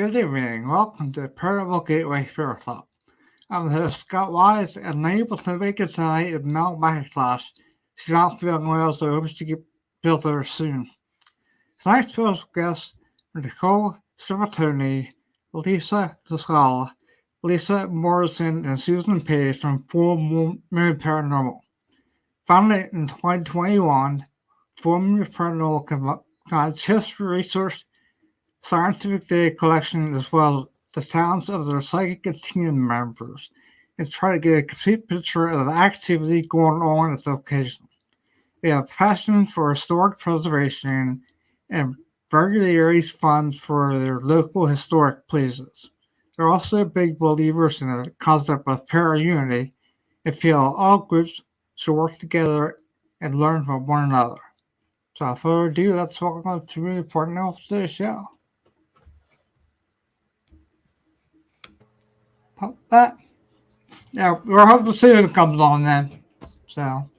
Good evening. Welcome to Paranormal Gateway Paratalk. I'm the host, Scott Wise, and unable to make it tonight is Mel McIntosh. She's not feeling well, so hopes to get better soon. Tonight's special guests are Nicole, Chivattoni, LaScola, Lisa Morrison, and Susan Page from Full Moon Paranormal. Founded in 2021, Full Moon Paranormal combines history research, scientific data collection, as well as the talents of their psychic and team members, and try to get a complete picture of the activity going on at the location. They have passion for historic preservation and regularly raise funds for their local historic places. They're also big believers in the concept of Paraunity and feel all groups should work together and learn from one another. So without further ado, let's welcome to the partner of the show. Pop that. Yeah, we're hoping to see who comes on then. So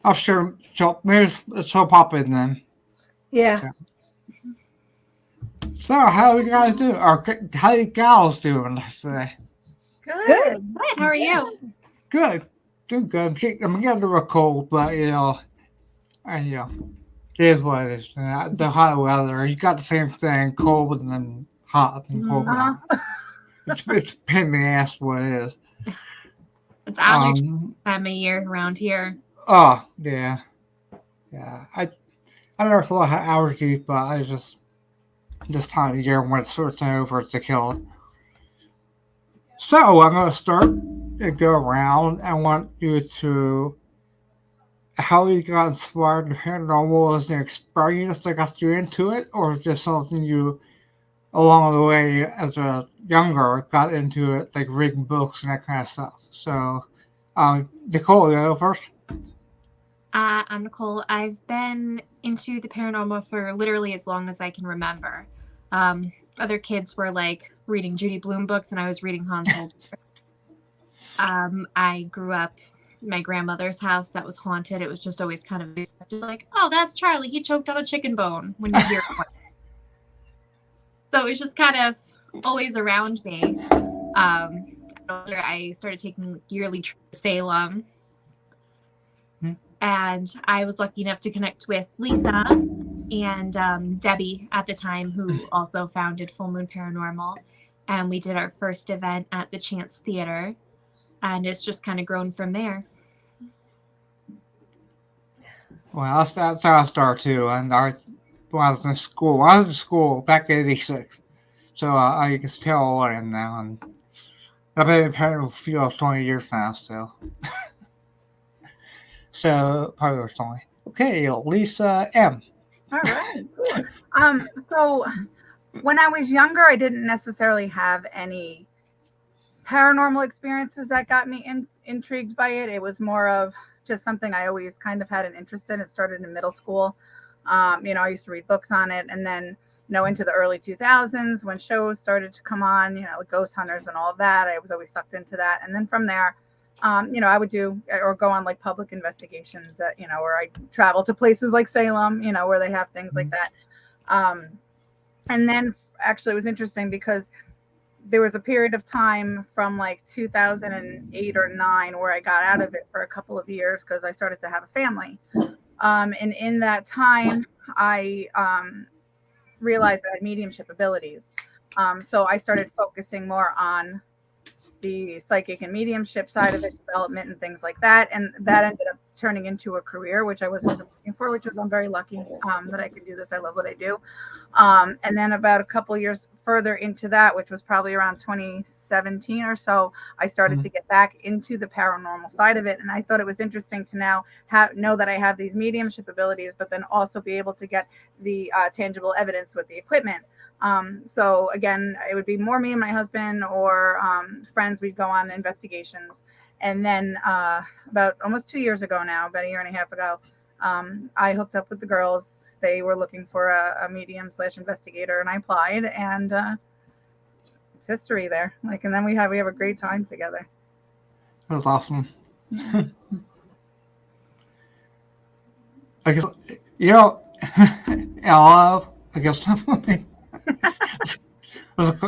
I'm sure maybe she'll pop in then. Yeah. So how you guys doing? Or how you gals doing today? Good. How are you? Good. Doing good. I'm getting a cold, but it is what it is. The hot weather, you got the same thing, cold and then hot and cold. It's a pain in the ass what it is. It's allergy time of year around here. Oh, yeah. Yeah. I never thought I had allergies, but I just this time of year when it's switching over to kill it. So I'm gonna start and go around. I want you to how you got inspired in paranormal. Was an experience that got you into it, or is just something you along the way as a younger got into it, like reading books and that kind of stuff? So Nicole, you go first. I'm Nicole. I've been into the paranormal for literally as long as I can remember. Other kids were like reading Judy Blume books, and I was reading Hans Holzer. I grew up in my grandmother's house that was haunted. It was just always kind of like, oh, that's Charlie. He choked on a chicken bone when you hear it. So it was just kind of always around me. I started taking yearly trips to Salem. And I was lucky enough to connect with Lisa and Debbie at the time, who also founded Full Moon Paranormal. And we did our first event at the Chance Theater. And it's just kind of grown from there. Well, that's how I started too. And when I was in school back in '86. So I can tell what I am now. And I've been in paranormal for 20 years now, still. So, probably was 20. Okay, Lisa M. All right. Cool. So when I was younger, I didn't necessarily have any paranormal experiences that got me intrigued by it. It was more of just something I always kind of had an interest in. It started in middle school. I used to read books on it, and then into the early 2000s when shows started to come on, like Ghost Hunters and all of that. I was always sucked into that, and then from there, I would do or go on like public investigations that where I travel to places like Salem, where they have things like that. And then actually it was interesting because there was a period of time from like 2008 or 9 where I got out of it for a couple of years because I started to have a family. And in that time, I realized I had mediumship abilities. So I started focusing more on the psychic and mediumship side of it, development and things like that. And that ended up turning into a career, which I wasn't looking for, which was I'm very lucky that I could do this. I love what I do. And then about a couple years further into that, which was probably around 2017 or so, I started to get back into the paranormal side of it. And I thought it was interesting to now know that I have these mediumship abilities, but then also be able to get the tangible evidence with the equipment. So again, it would be more me and my husband or friends. We'd go on investigations. And then about almost 2 years ago now, about a year and a half ago, I hooked up with the girls. They were looking for a medium/investigator, and I applied, and it's history there. And then we have a great time together. That's awesome. I guess I guess Let's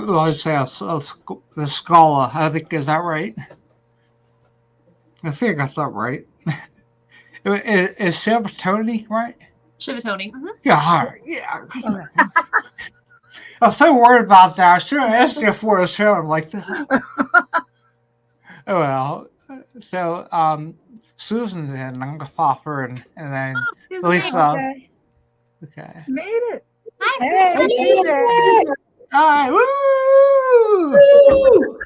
say LaScola. I think, is that right? I think I got that right. Is Chivattoni right? Chivattoni. Mm-hmm. Yeah, hi. Yeah. Okay. I was so worried about that. I should have asked you for a show like that. Oh well. So Susan's in, I'm gonna pop her and then Susan, Lisa. Okay. Okay. Made it. hi, Hey, Susan. Susan. Alright, woo! Woo!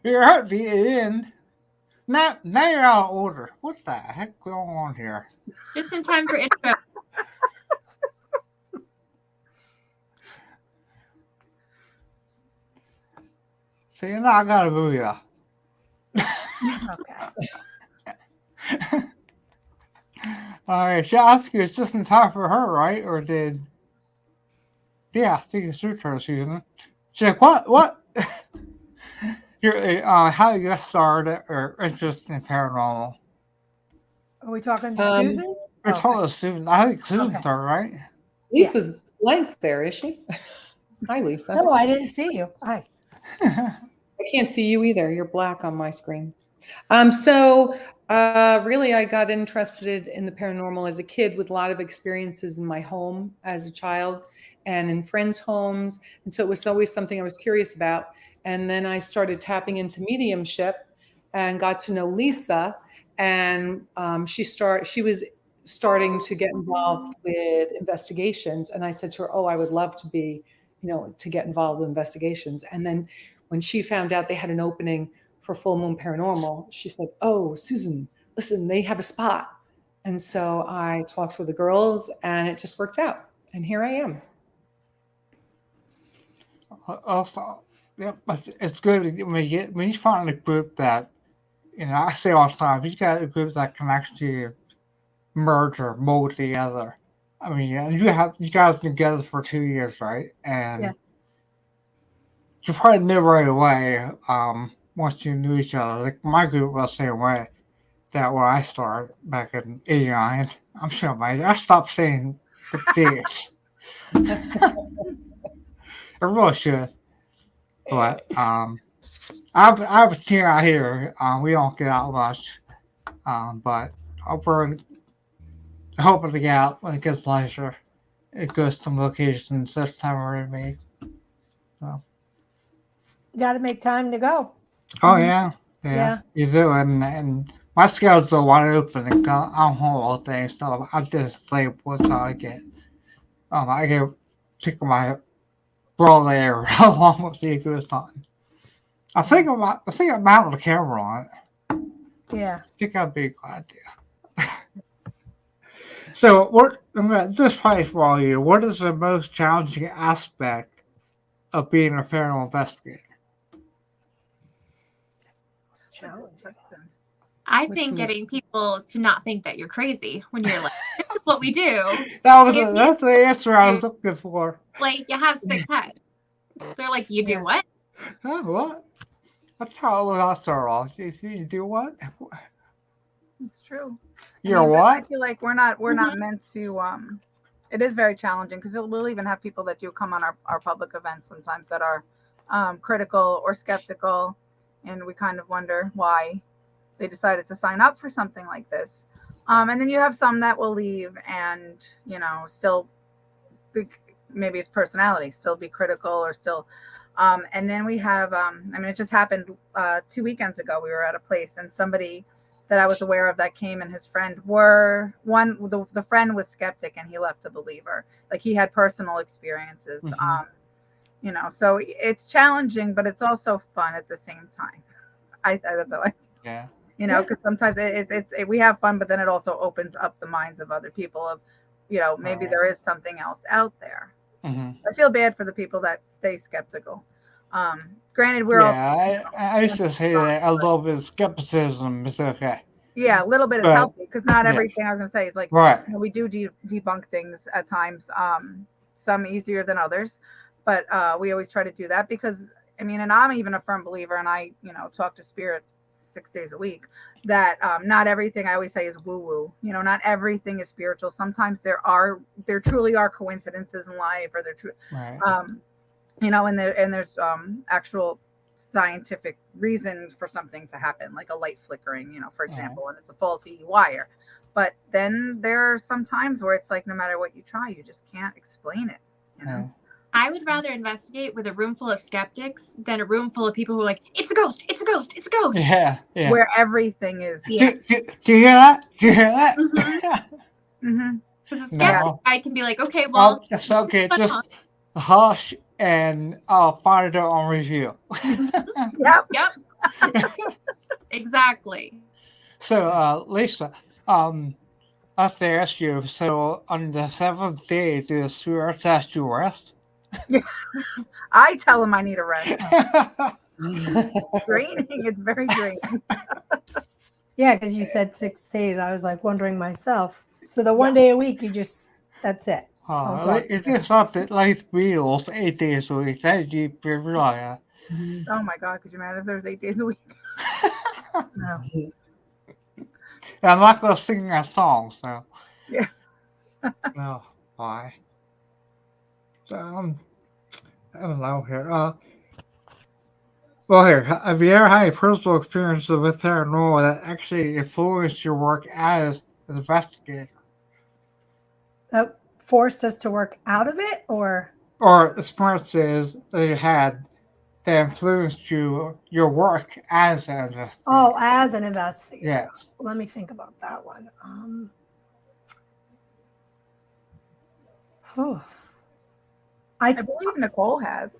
You're at the end. Now you're out of order. What the heck going on here? Just in time for intro. See, now I gotta move you. Okay. Alright, she asked you, it's just in time for her, right? Or did... Yeah, I think it's your turn, Susan. She's like, what? How you got started or interest in paranormal? Are we talking to Susan? We're Okay. talking to Susan. I think Susan Okay. started, right? Lisa's blank there, is she? Hi, Lisa. No, I didn't see you. Hi. I can't see you either. You're black on my screen. Really, I got interested in the paranormal as a kid with a lot of experiences in my home as a child and in friends' homes. And so it was always something I was curious about. And then I started tapping into mediumship and got to know Lisa. And she was starting to get involved with investigations. And I said to her, oh, I would love to be, to get involved with investigations. And then when she found out they had an opening for Full Moon Paranormal, she said, oh, Susan, listen, they have a spot. And so I talked with the girls and it just worked out. And here I am. Also, yeah, it's good when you find a group that, I say all the time, if you got a group that can actually merge or mold together. I mean, you guys been together for 2 years, right? And Yeah. you probably knew right away, once you knew each other. Like my group was the same way. That when I started back in '89, I'm sure I stopped saying the dates. I really should. But I have a team out here. We don't get out much. But we're hoping to get out when it gets lighter. It goes to some locations this time we're in May. So. You got to make time to go. Oh yeah. Yeah. You do, and my schedule's are wide open. And I'm home all day, so I just sleep until I get. I get take my brother along with the good time. I think I'm mounting the camera on it. Yeah. I think I'd be glad to. So, this probably for all you. What is the most challenging aspect of being a paranormal investigator? It's challenging. I What's think the most- getting people to not think that you're crazy when you're like, this is what we do. That's the answer I was looking for. Like, you have 6 heads. They're like, you do Yeah. what? Huh, what? That's how I start off. You do what? It's true. You're but I what? feel like we're not meant to. It is very challenging because we'll even have people that do come on our public events sometimes that are critical or skeptical, and we kind of wonder why they decided to sign up for something like this. And then you have some that will leave and still be, maybe it's personality, still be critical or still. And then we have it just happened 2 weekends ago. We were at a place and somebody that I was aware of that came and his friend the friend was skeptic and he left a believer. Like he had personal experiences. Mhm. So it's challenging, but it's also fun at the same time. That's how I Yeah. because sometimes it's we have fun, but then it also opens up the minds of other people of, maybe Right. there is something else out there. Mm-hmm. I feel bad for the people that stay skeptical. Granted, we're all I used to say that a little bit of skepticism is okay. a little bit is But- healthy because not yeah. everything I was gonna say is like Right. we do debunk things at times, some easier than others, but we always try to do that because and I'm even a firm believer, and I talk to spirit 6 days a week, that not everything, I always say, is woo woo. You know, not everything is spiritual. Sometimes there truly are coincidences in life, or Right. you know, and there's actual scientific reasons for something to happen, like a light flickering, you know, for example, and it's a faulty wire. But then there are some times where it's like, no matter what you try, you just can't explain it, you know? I would rather investigate with a room full of skeptics than a room full of people who are like, it's a ghost, it's a ghost, it's a ghost. Yeah. Where everything is. Do you hear that? Do you hear that? Because a skeptic, No. I can be like, okay, well, it's okay. Just hush and I'll find it on review. Yep. Exactly. So, Lisa, I have to ask you, so on the 7th day, do the spirits ask you rest? I tell them I need a rest. Draining. It's very draining. Yeah, because you said 6 days. I was like wondering myself. So the 1 day a week, that's it. It's just not that life wheels 8 days a week. That you realize. Oh my God, could you imagine if there was 8 days a week? No. I'm not going to sing that song, so. Yeah. No, why? So, I don't know here. Well, here, have you ever had a personal experience with paranormal that actually influenced your work as an investigator? That forced us to work out of it, or experiences that you had that influenced your work as an investigator? Oh, as an investigator. Yes. Let me think about that one. I believe Nicole has.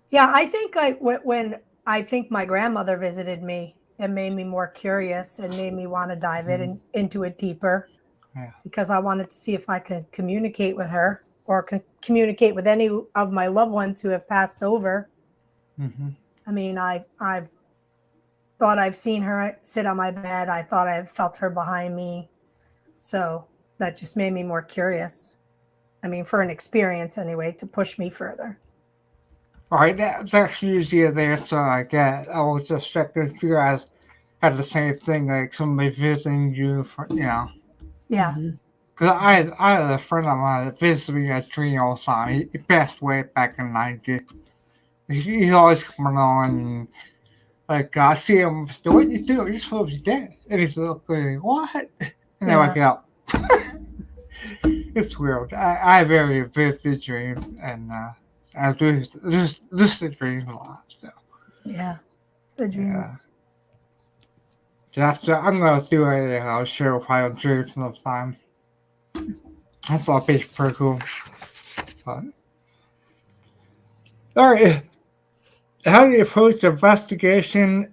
Yeah, I think when I think my grandmother visited me, it made me more curious and made me want to dive into it deeper. Yeah. Because I wanted to see if I could communicate with her or communicate with any of my loved ones who have passed over. I mean, I've thought I've seen her sit on my bed. I thought I felt her behind me. So that just made me more curious. I mean, for an experience anyway, to push me further. All right, that's usually the answer I get. I was just checking if you guys had the same thing, like somebody visiting you for, you know. Yeah. Because I had a friend of mine that visited me at Tree all the time. He passed away back in the 90s. He's always coming on, and like, I see him, so what you do? You're supposed to be dead. And he's looking, what? And I wake up. It's weird. I have very vivid dreams, and I do lucid dreams a lot. So. Yeah, the dreams. Yeah. I'm going to do a show probably on dreams sometime. I thought it'd be pretty cool. But, all right. How do you approach investigation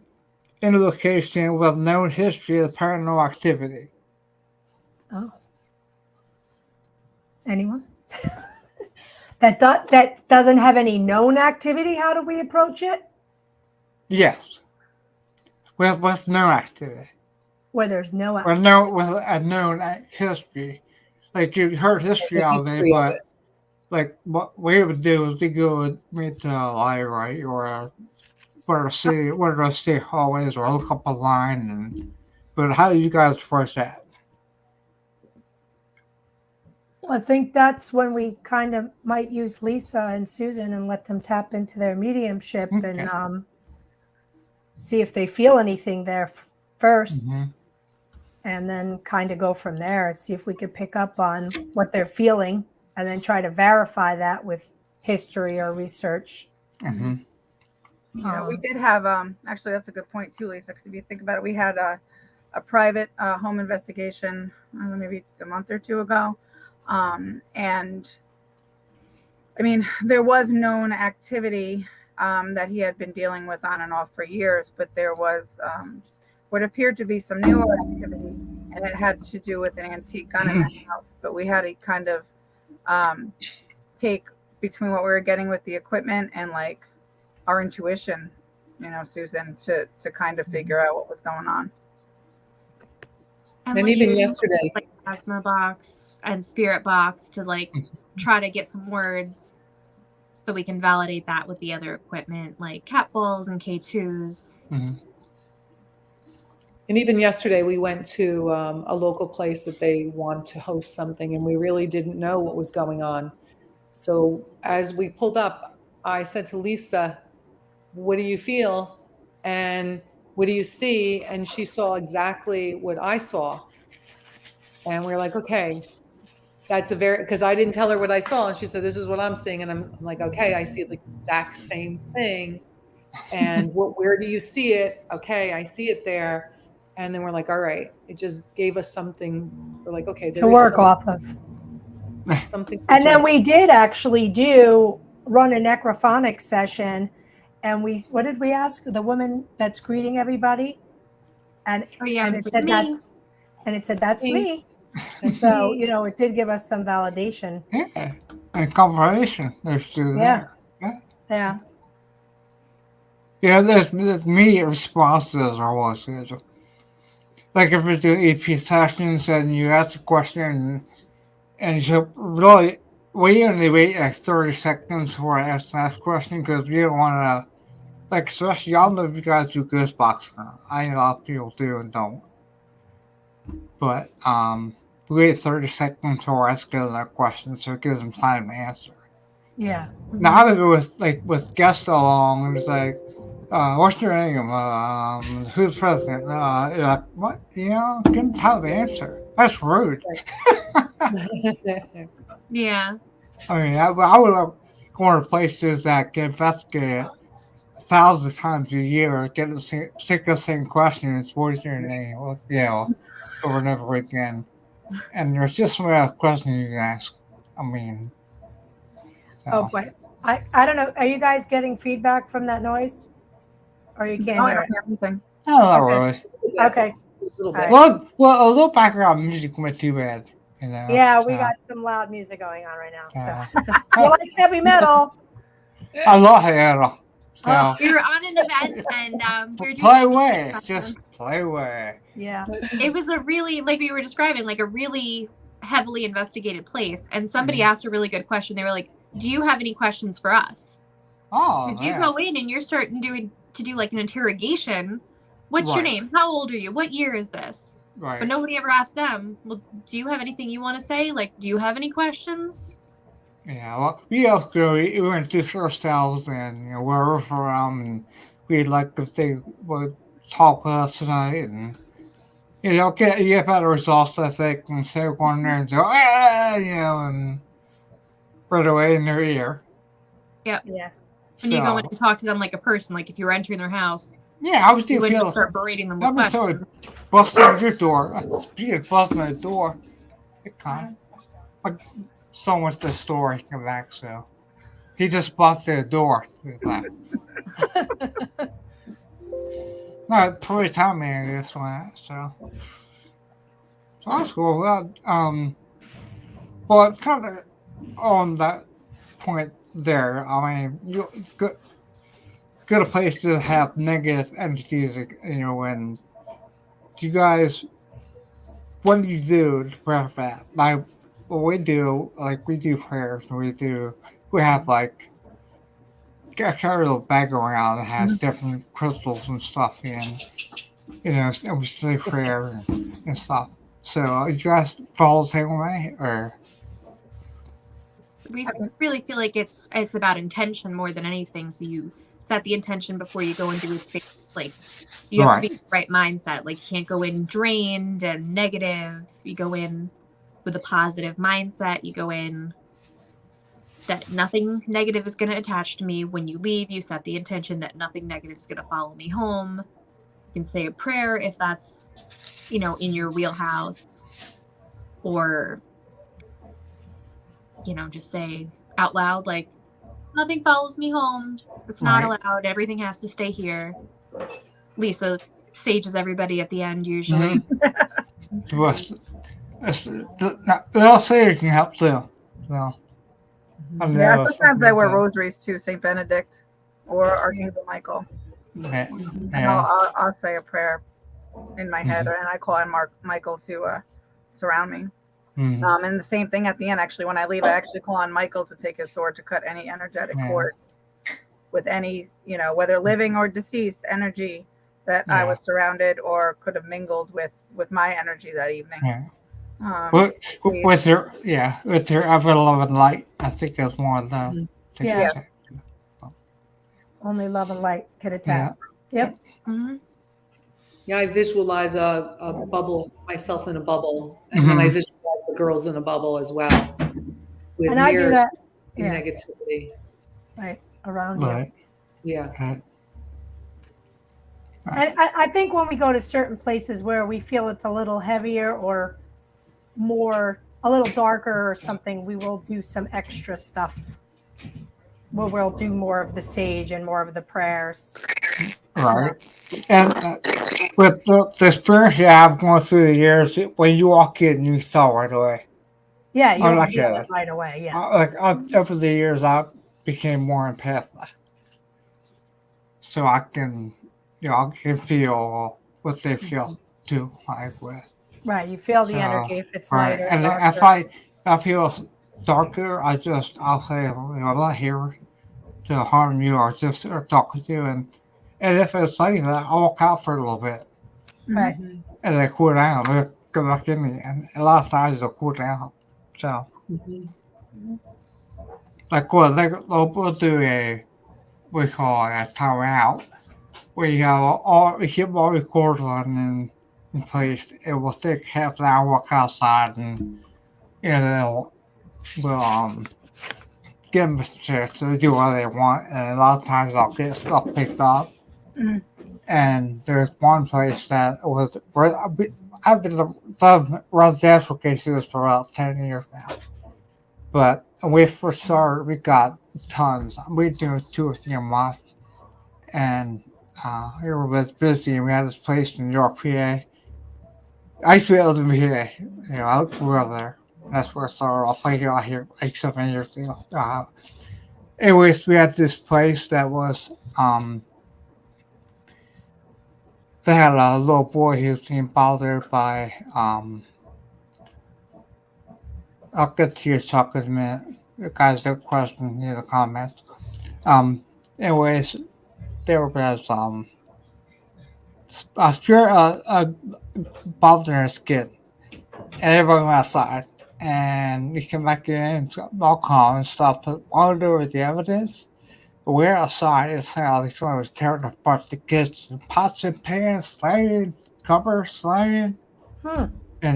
in a location with known history of paranormal activity? Oh. Anyone? that doesn't have any known activity? How do we approach it? Yes. With no activity. Where there's no with a known history. Like you heard history all day, but like what we would do is we go meet to a library or where the city hallways or look up a line but how do you guys approach that? Well, I think that's when we kind of might use Lisa and Susan and let them tap into their mediumship and see if they feel anything there first. And then kind of go from there and see if we could pick up on what they're feeling and then try to verify that with history or research. Yeah, we did have, actually, that's a good point too, Lisa, because if you think about it, we had a private home investigation maybe a month or two ago. And I mean, there was known activity that he had been dealing with on and off for years, but there was what appeared to be some newer activity, and it had to do with an antique gun in the house. But we had to kind of take between what we were getting with the equipment and like our intuition, you know, Susan, to kind of figure out what was going on. And even yesterday, like plasma box and spirit box to like try to get some words so we can validate that with the other equipment like cat balls and K2s. And even yesterday, we went to a local place that they want to host something, and we really didn't know what was going on. So as we pulled up, I said to Lisa, what do you feel? And what do you see? And she saw exactly what I saw. And we were like, okay, that's because I didn't tell her what I saw. And she said, this is what I'm seeing. And I'm like, okay, I see the exact same thing. And where do you see it? Okay, I see it there. And then we're like, all right, it just gave us something. We're like, okay, to work off of. Something. And then we did actually run a necrophonic session. And what did we ask? The woman that's greeting everybody? And, and it said, that's me. And so, it did give us some validation. Yeah. And confirmation. There's still there. Yeah. Yeah, there's immediate responses or was it? Like if you do EP sessions and you ask a question and you really, we only wait like 30 seconds before I ask that question because we don't want to, like, especially, I don't know if you guys do Ghostbox or not. I know a lot of people do and don't. But we wait 30 seconds before I ask that question so it gives them time to answer. Yeah. Now, I would with guests along, and it's like, what's your name? Who's president? You're like, what? Give them time to answer. That's rude. Yeah. I mean, I would go to places that get investigated thousands of times a year, get sick of the same questions. What's your name? Over and over again. And there's just one other question you can ask. I mean, Oh, boy. I don't know. Are you guys getting feedback from that noise? Or you can't hear it? Anything. No, not really. Okay. Right. Well, a little background music went too bad. Yeah, we got some loud music going on right now. So you I like heavy metal? love heavy metal. So We were on an event and we were doing play away, just play away. Yeah. It was a really, like we were describing, like a really heavily investigated place. And somebody asked a really good question. They were like, do you have any questions for us? Oh, If you go in and you're starting to do like an interrogation, what's your name? How old are you? What year is this? Right. But nobody ever asked them, well, do you have anything you want to say? Like, do you have any questions? Yeah, well, we went to ourselves and where we're from, and we'd like if they would talk with us tonight, and get better results, I think, instead of going there and say, and right away in their ear. Yep. Yeah. When you go in and talk to them like a person, like if you were entering their house, yeah, I was you wouldn't start berating them with questions. Busting your door. Speaking of busting the door, it kind of like someone went to the store, he came back, so he just busted the door. No, pretty time man, this one. So that's cool. Well, kind of on that point there. I mean, you go a place to have negative entities. And do you guys? What do you do to prevent that? Like, what we do, we do prayers. We have like a little bag around that has different crystals and stuff in. And we say prayer and stuff. So, you guys follow the same way, or? We really feel like it's about intention more than anything. So you set the intention before you go into a space. Like, you have to be in the right mindset. Like, you can't go in drained and negative. You go in with a positive mindset. You go in that nothing negative is going to attach to me. When you leave, you set the intention that nothing negative is going to follow me home. You can say a prayer if that's, in your wheelhouse, or, just say out loud, like, nothing follows me home. It's not allowed. Everything has to stay here. Lisa sages everybody at the end, usually. Well, saging can help too. So, sometimes I wear rosaries too, St. Benedict or Archangel Michael. Yeah. And I'll say a prayer in my head, and I call on Michael to surround me. And the same thing at the end, actually, when I leave, I actually call on Michael to take his sword to cut any energetic cords with any, whether living or deceased energy that I was surrounded or could have mingled with my energy that evening. Yeah. We- With your ever loving light, I think that's one of the things. Yeah. that- Only love and light can Yeah. attack. Yep. Mhm. Yeah, I visualize a bubble, myself in a bubble, and then I Mhm. visualize the girls in a bubble as well, with And I do mirrors that. and Yeah. negativity. Right. Around you. Right. Yeah. Right. And I think when we go to certain places where we feel it's a little heavier or more, a little darker or something, we will do some extra stuff. Where we'll do more of the sage and more of the prayers. Right. And with the experience you have going through the years, when you walk in, you saw right away. Yeah, you'll like feel that. it right away. Yes. Over the years, I became more empathic, so I can, I can feel what they feel too. Like with Right. You feel the So, energy if it's right, lighter. and if darker. I feel darker, I'll say, I'm not here to harm you or just or talk with you, and if it's like that, I'll walk out for a little bit Right. and then cool down. Then go back in again. And a lot of times they'll cool down. So, like, we'll do we call it a timeout. We have we keep all records on in place. It will take half an hour walk outside, and then we'll give them a chance to do what they want. And a lot of times I'll get stuff picked up. Mhm. And there's one place that was I've been done residential cases for about 10 years now. But when we first started, we got tons. We do 2 or 3 a month, and we were busy. And we had this place in New York, PA. I used to be able to be PA. I grew up there. That's where I started off. I got here like 7 years ago. Anyways, we had this place that was they had a little boy who was being bothered by I'll get to your talk in a minute. You guys have questions, the comments. Anyways, there was a spirit bothering his kid, and everyone went outside, and we came back in and all calm and stuff. But all there was the evidence. But we're outside. It's like someone was tearing apart the kitchen, pots and pans, slamming, cupboards, slamming. And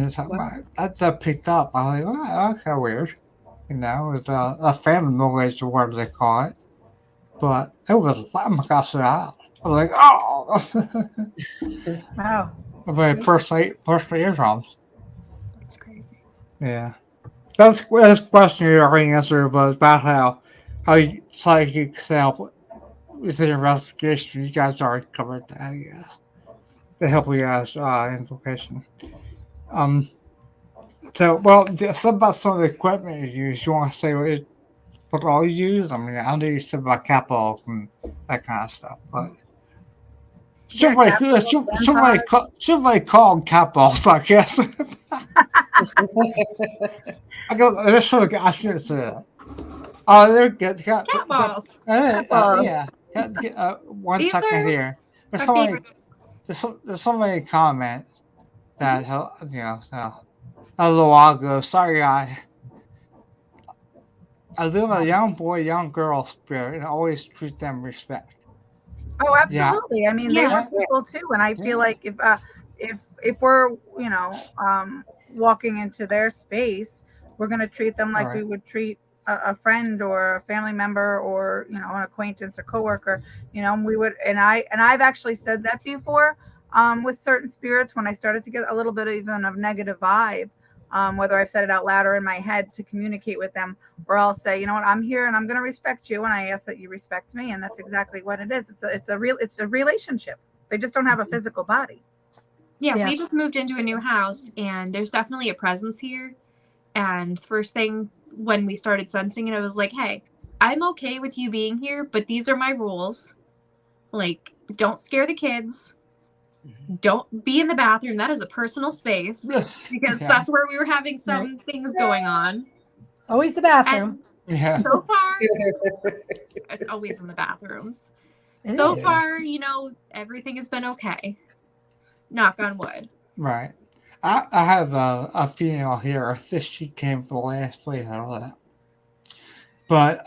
it's like, Wow. that's picked up. I was like, well, that's kind of weird. It was a phantom noise or whatever they call it. But it was loud across the aisle. I was like, oh! Wow. I burst my eardrums. That's crazy. Yeah. That's a question you already answered, but about how psychics help with the investigation. You guys already covered that, I guess. To help you guys implication. So, well, some about some of the equipment you use. You want to say what all you use? I mean, I know you said about capitals and that kind of stuff, but somebody called capitals, I guess. I shouldn't say that. Oh, they're good. Cat balls. Yeah. One These second are here. There's my favorite. there's so many comments that a little while ago. Sorry, I live a young boy, young girl spirit, and always treat them with respect. Oh, absolutely. I mean, they Yeah. were people too, and I feel like if we're walking into their space, we're going to treat them like we would treat a friend or a family member or an acquaintance or coworker. We would, and I've actually said that before with certain spirits when I started to get a little bit even of negative vibe. Whether I've said it out loud or in my head to communicate with them, or I'll say, you know what, I'm here and I'm going to respect you, and I ask that you respect me, and that's exactly what it is. It's a relationship. They just don't have a physical body. Yeah, Yeah. we just moved into a new house, and there's definitely a presence here. And first thing when we started sensing it, I was like, hey, I'm okay with you being here, but these are my rules. Like, don't scare the kids. Don't be in the bathroom. That is a personal space, because that's where we were having some things going on. Always the bathroom. And so far, it's always in the bathrooms. So is. far, everything has been okay. Knock on wood. Right. I have a female here. I think she came from the last place I lived. But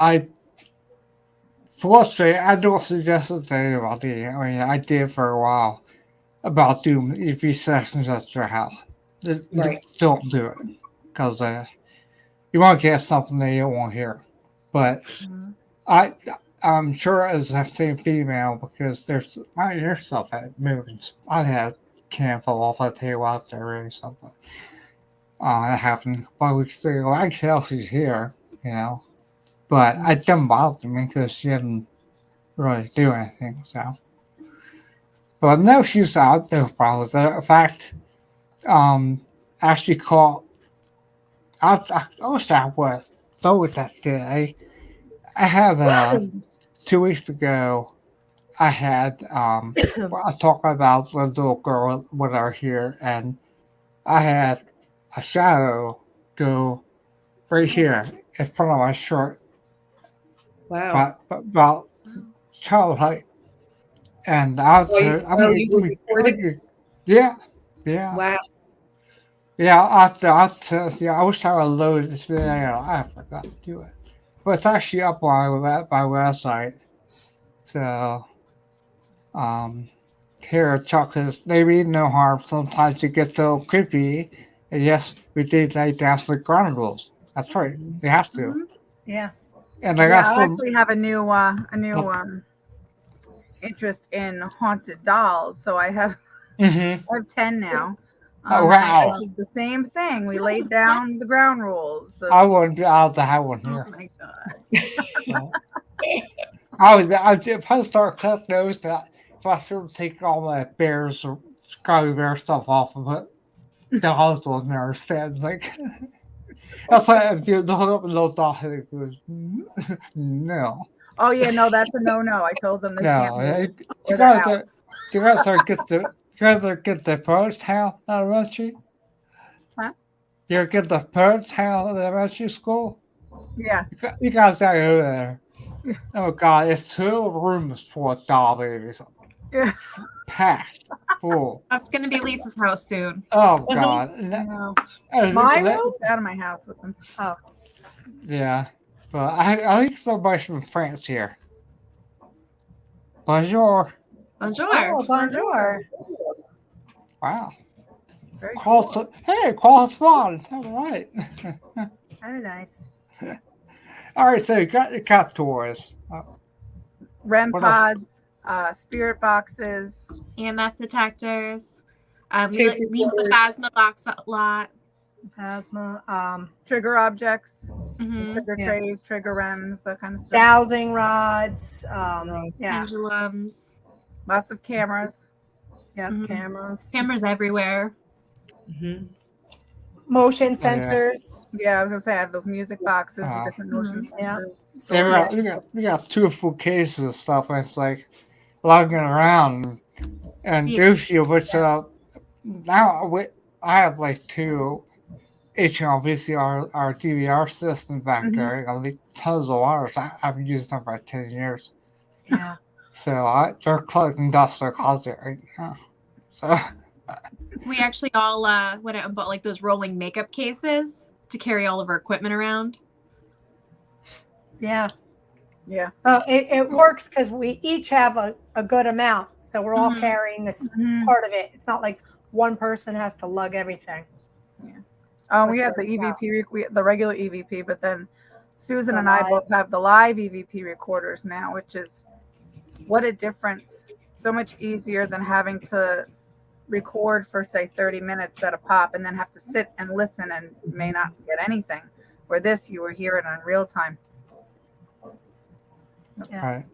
fortunately, I don't suggest it to anybody. I mean, I did for a while about doing EV sessions at your house. Right. Don't do it because you won't get something that you don't want to hear. But I'm sure it's the same female because there's stuff that moves. I had can fall off a table out there or something. That happened a couple weeks ago. Actually, she's here, but it didn't bother me because she didn't really do anything. So, but no, she's out. No problems. In fact, actually called. I wish I would go with that today. I have 2 weeks ago. I had I talked about the little girl with her here, and I had a shadow go right here in front of my shirt, Wow. about child height, and I was You recorded? yeah. Wow. Yeah, I wish I would have loaded this video. I forgot to do it, but it's actually up on my website. So, here Chuck says maybe no harm. Sometimes it gets so creepy. And yes, we did lay down the ground rules. That's right. We have to. Yeah. And I got I some. actually have a new interest in haunted dolls. So I have 10 now. Oh, wow. This is the same thing. We laid down the ground rules. So. I wouldn't be out to have one here. Oh my god. If I start cutting those, if I start taking all my bears or Scotty Bear stuff off of it, the house will never stand. Like, that's why if you hook up a little doll, it goes, no. Oh yeah, no, that's a no. I told them they can't move. You guys get the parents' house at elementary? Huh? You get the parents' house at elementary school? Yeah. You guys gotta go there. Oh god, it's 2 rooms for doll babies. Yeah. Packed full. That's going to be Lisa's house soon. Oh god. No. My room? Out of my house with them. Oh. Yeah. But I think somebody's from France here. Bonjour. Bonjour. Oh, bonjour. Wow. Very cool. Hey, correspond. All right. Very nice. All right, so you got your cat tours. REM What else? pods, spirit boxes. EMF detectors. We Tape use the recorders. Phasma box a lot. Plasma, Trigger objects, Mm-hmm. trigger Yeah. trays, trigger REMs, that kind of stuff. dowsing rods, yeah, Pendulums. Lots of cameras. yep, Mhm. cameras, Cameras everywhere. motion sensors. Yeah, I was gonna say I have those music boxes, Oh. different motion. Yeah. sensors. Yeah, we got 2 full cases of stuff, and it's like lugging around. And Yeah. Goofy, which I have like 2 HL VCR or DVR systems back Mhm. there. I leak tons of waters. I've used them for 10 years. Yeah. So they're collecting dust in their closet right now. So We actually all went out and bought like those rolling makeup cases to carry all of our equipment around. Yeah. Yeah. Oh, it works because we each have a good amount. So we're all Mhm. carrying a Mhm. part of it. It's not like one person has to lug everything. We Which have the works out. EVP, the regular EVP, but then Susan The and I live. both have the live EVP recorders now, which is what a difference. So much easier than having to record for say 30 minutes at a pop and then have to sit and listen and may not get anything. Where this, you were hearing in real time. Yeah. right.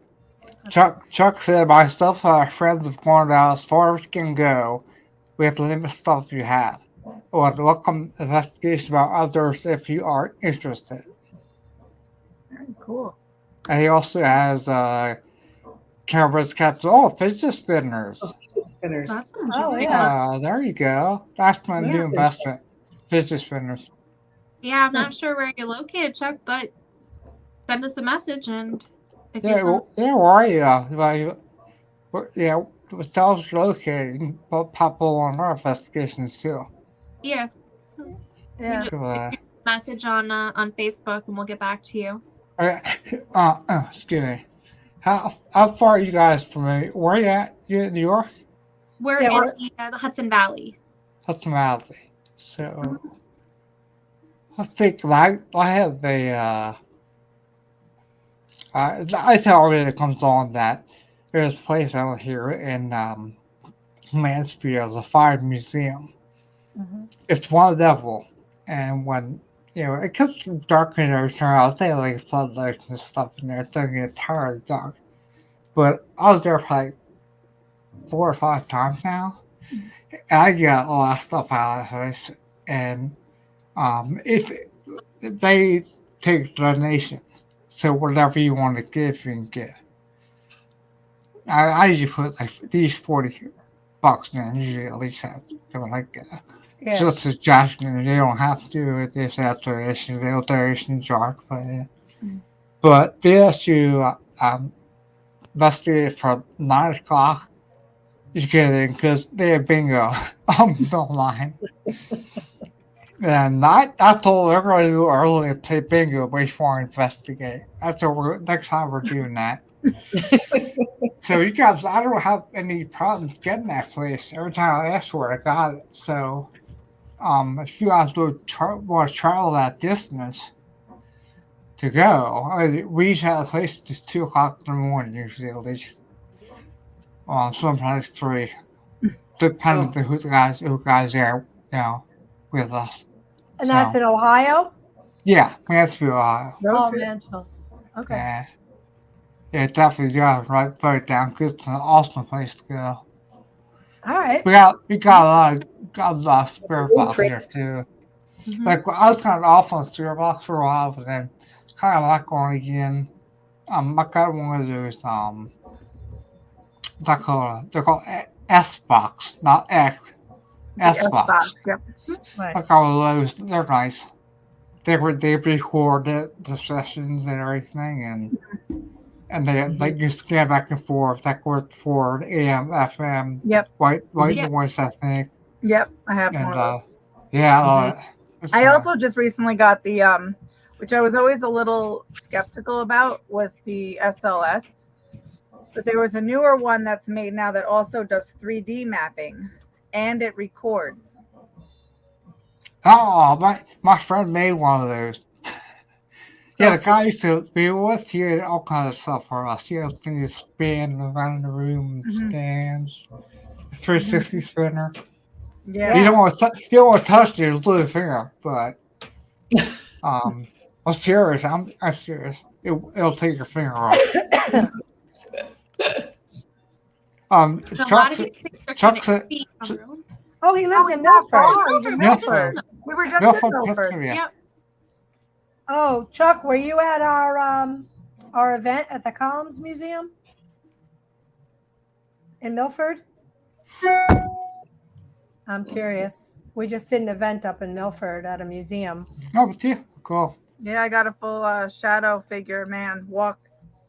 Chuck said, "My stuff, friends have gone out as far as we can go with limited stuff you have. Or welcome investigation about others if you are interested." Very cool. And he also has cameras, capsules, fidget spinners. Spinners. That's Oh, interesting. yeah. There you go. That's my new Yeah. investment. Fidget spinners. Yeah, I'm not sure where you're located, Chuck, but send us a message and if Yeah, you're where are you? Yeah, with those located, but people on our investigations too. Yeah. Yeah. So, Message on Facebook and we'll get back to you. excuse me. How far are you guys from me? Where are you at? You in New York? We're Yeah, in the Hudson Valley. Hudson Valley. So I think I have I tell already comes on that there's a place out here in Mansfield, the Fire Museum. Mm-hmm. It's one level, and when it gets dark in there, they have like floodlights and stuff in there. It doesn't get entirely dark. But I was there probably 4 or 5 times now, and I got a lot of stuff out of the place. And it's they take donation, so whatever you want to give, you can give. I usually put like these $40 in. Usually at least that's like Yeah. just a suggestion. They don't have to do it. They just have donations. They'll donation charge, but they ask you investigate from 9 o'clock. Just kidding, because they have bingo on the line. And I told everybody to early to play bingo before I investigate. That's what next time we're doing that. So you guys, I don't have any problems getting that place. Every time I ask for it, I got it. So if you guys want to travel that distance to go, we usually have a place just 2 o'clock in the morning, usually at least. Sometimes 3, depending on who guys are, with us. And that's in Ohio? Yeah, Mansfield, Ohio. Oh, Mansfield. Okay. Yeah, definitely, right, very down. It's an awesome place to go. All right. We got a lot of spirit box here too. Mhm. Like I was kind of off on spirit box for a while, but then kind of like going again. I got one of those they're called S box, not X. S box. Yep. Right. I got one of those. They're nice. They record the sessions and everything, and they you scan back and forth, backward, forward, AM, FM. Yep. White Yep. noise, I think. Yep. I have And one of those. yeah, I love it. I also just recently got the which I was always a little skeptical about, was the SLS. But there was a newer one that's made now that also does 3D mapping and it records. Oh, my friend made one of those. Yeah, the guy used to be with you and all kinds of stuff for us. You know, things spin around the room and stands. 360 spinner. Yeah. You don't want to touch your little finger, but I'm serious. I'm serious. It'll take your finger off. A lot of these things are Chuck kind of easy on their own. Oh, he lives in not Milford. far. He's in Milford. Milford. We were just Milford, in Milford. Pennsylvania. Yep. Oh, Chuck, were you at our event at the Columns Museum in Milford? I'm curious. We just did an event up in Milford at a museum. Oh, but yeah, cool. Yeah, I got a full shadow figure man walk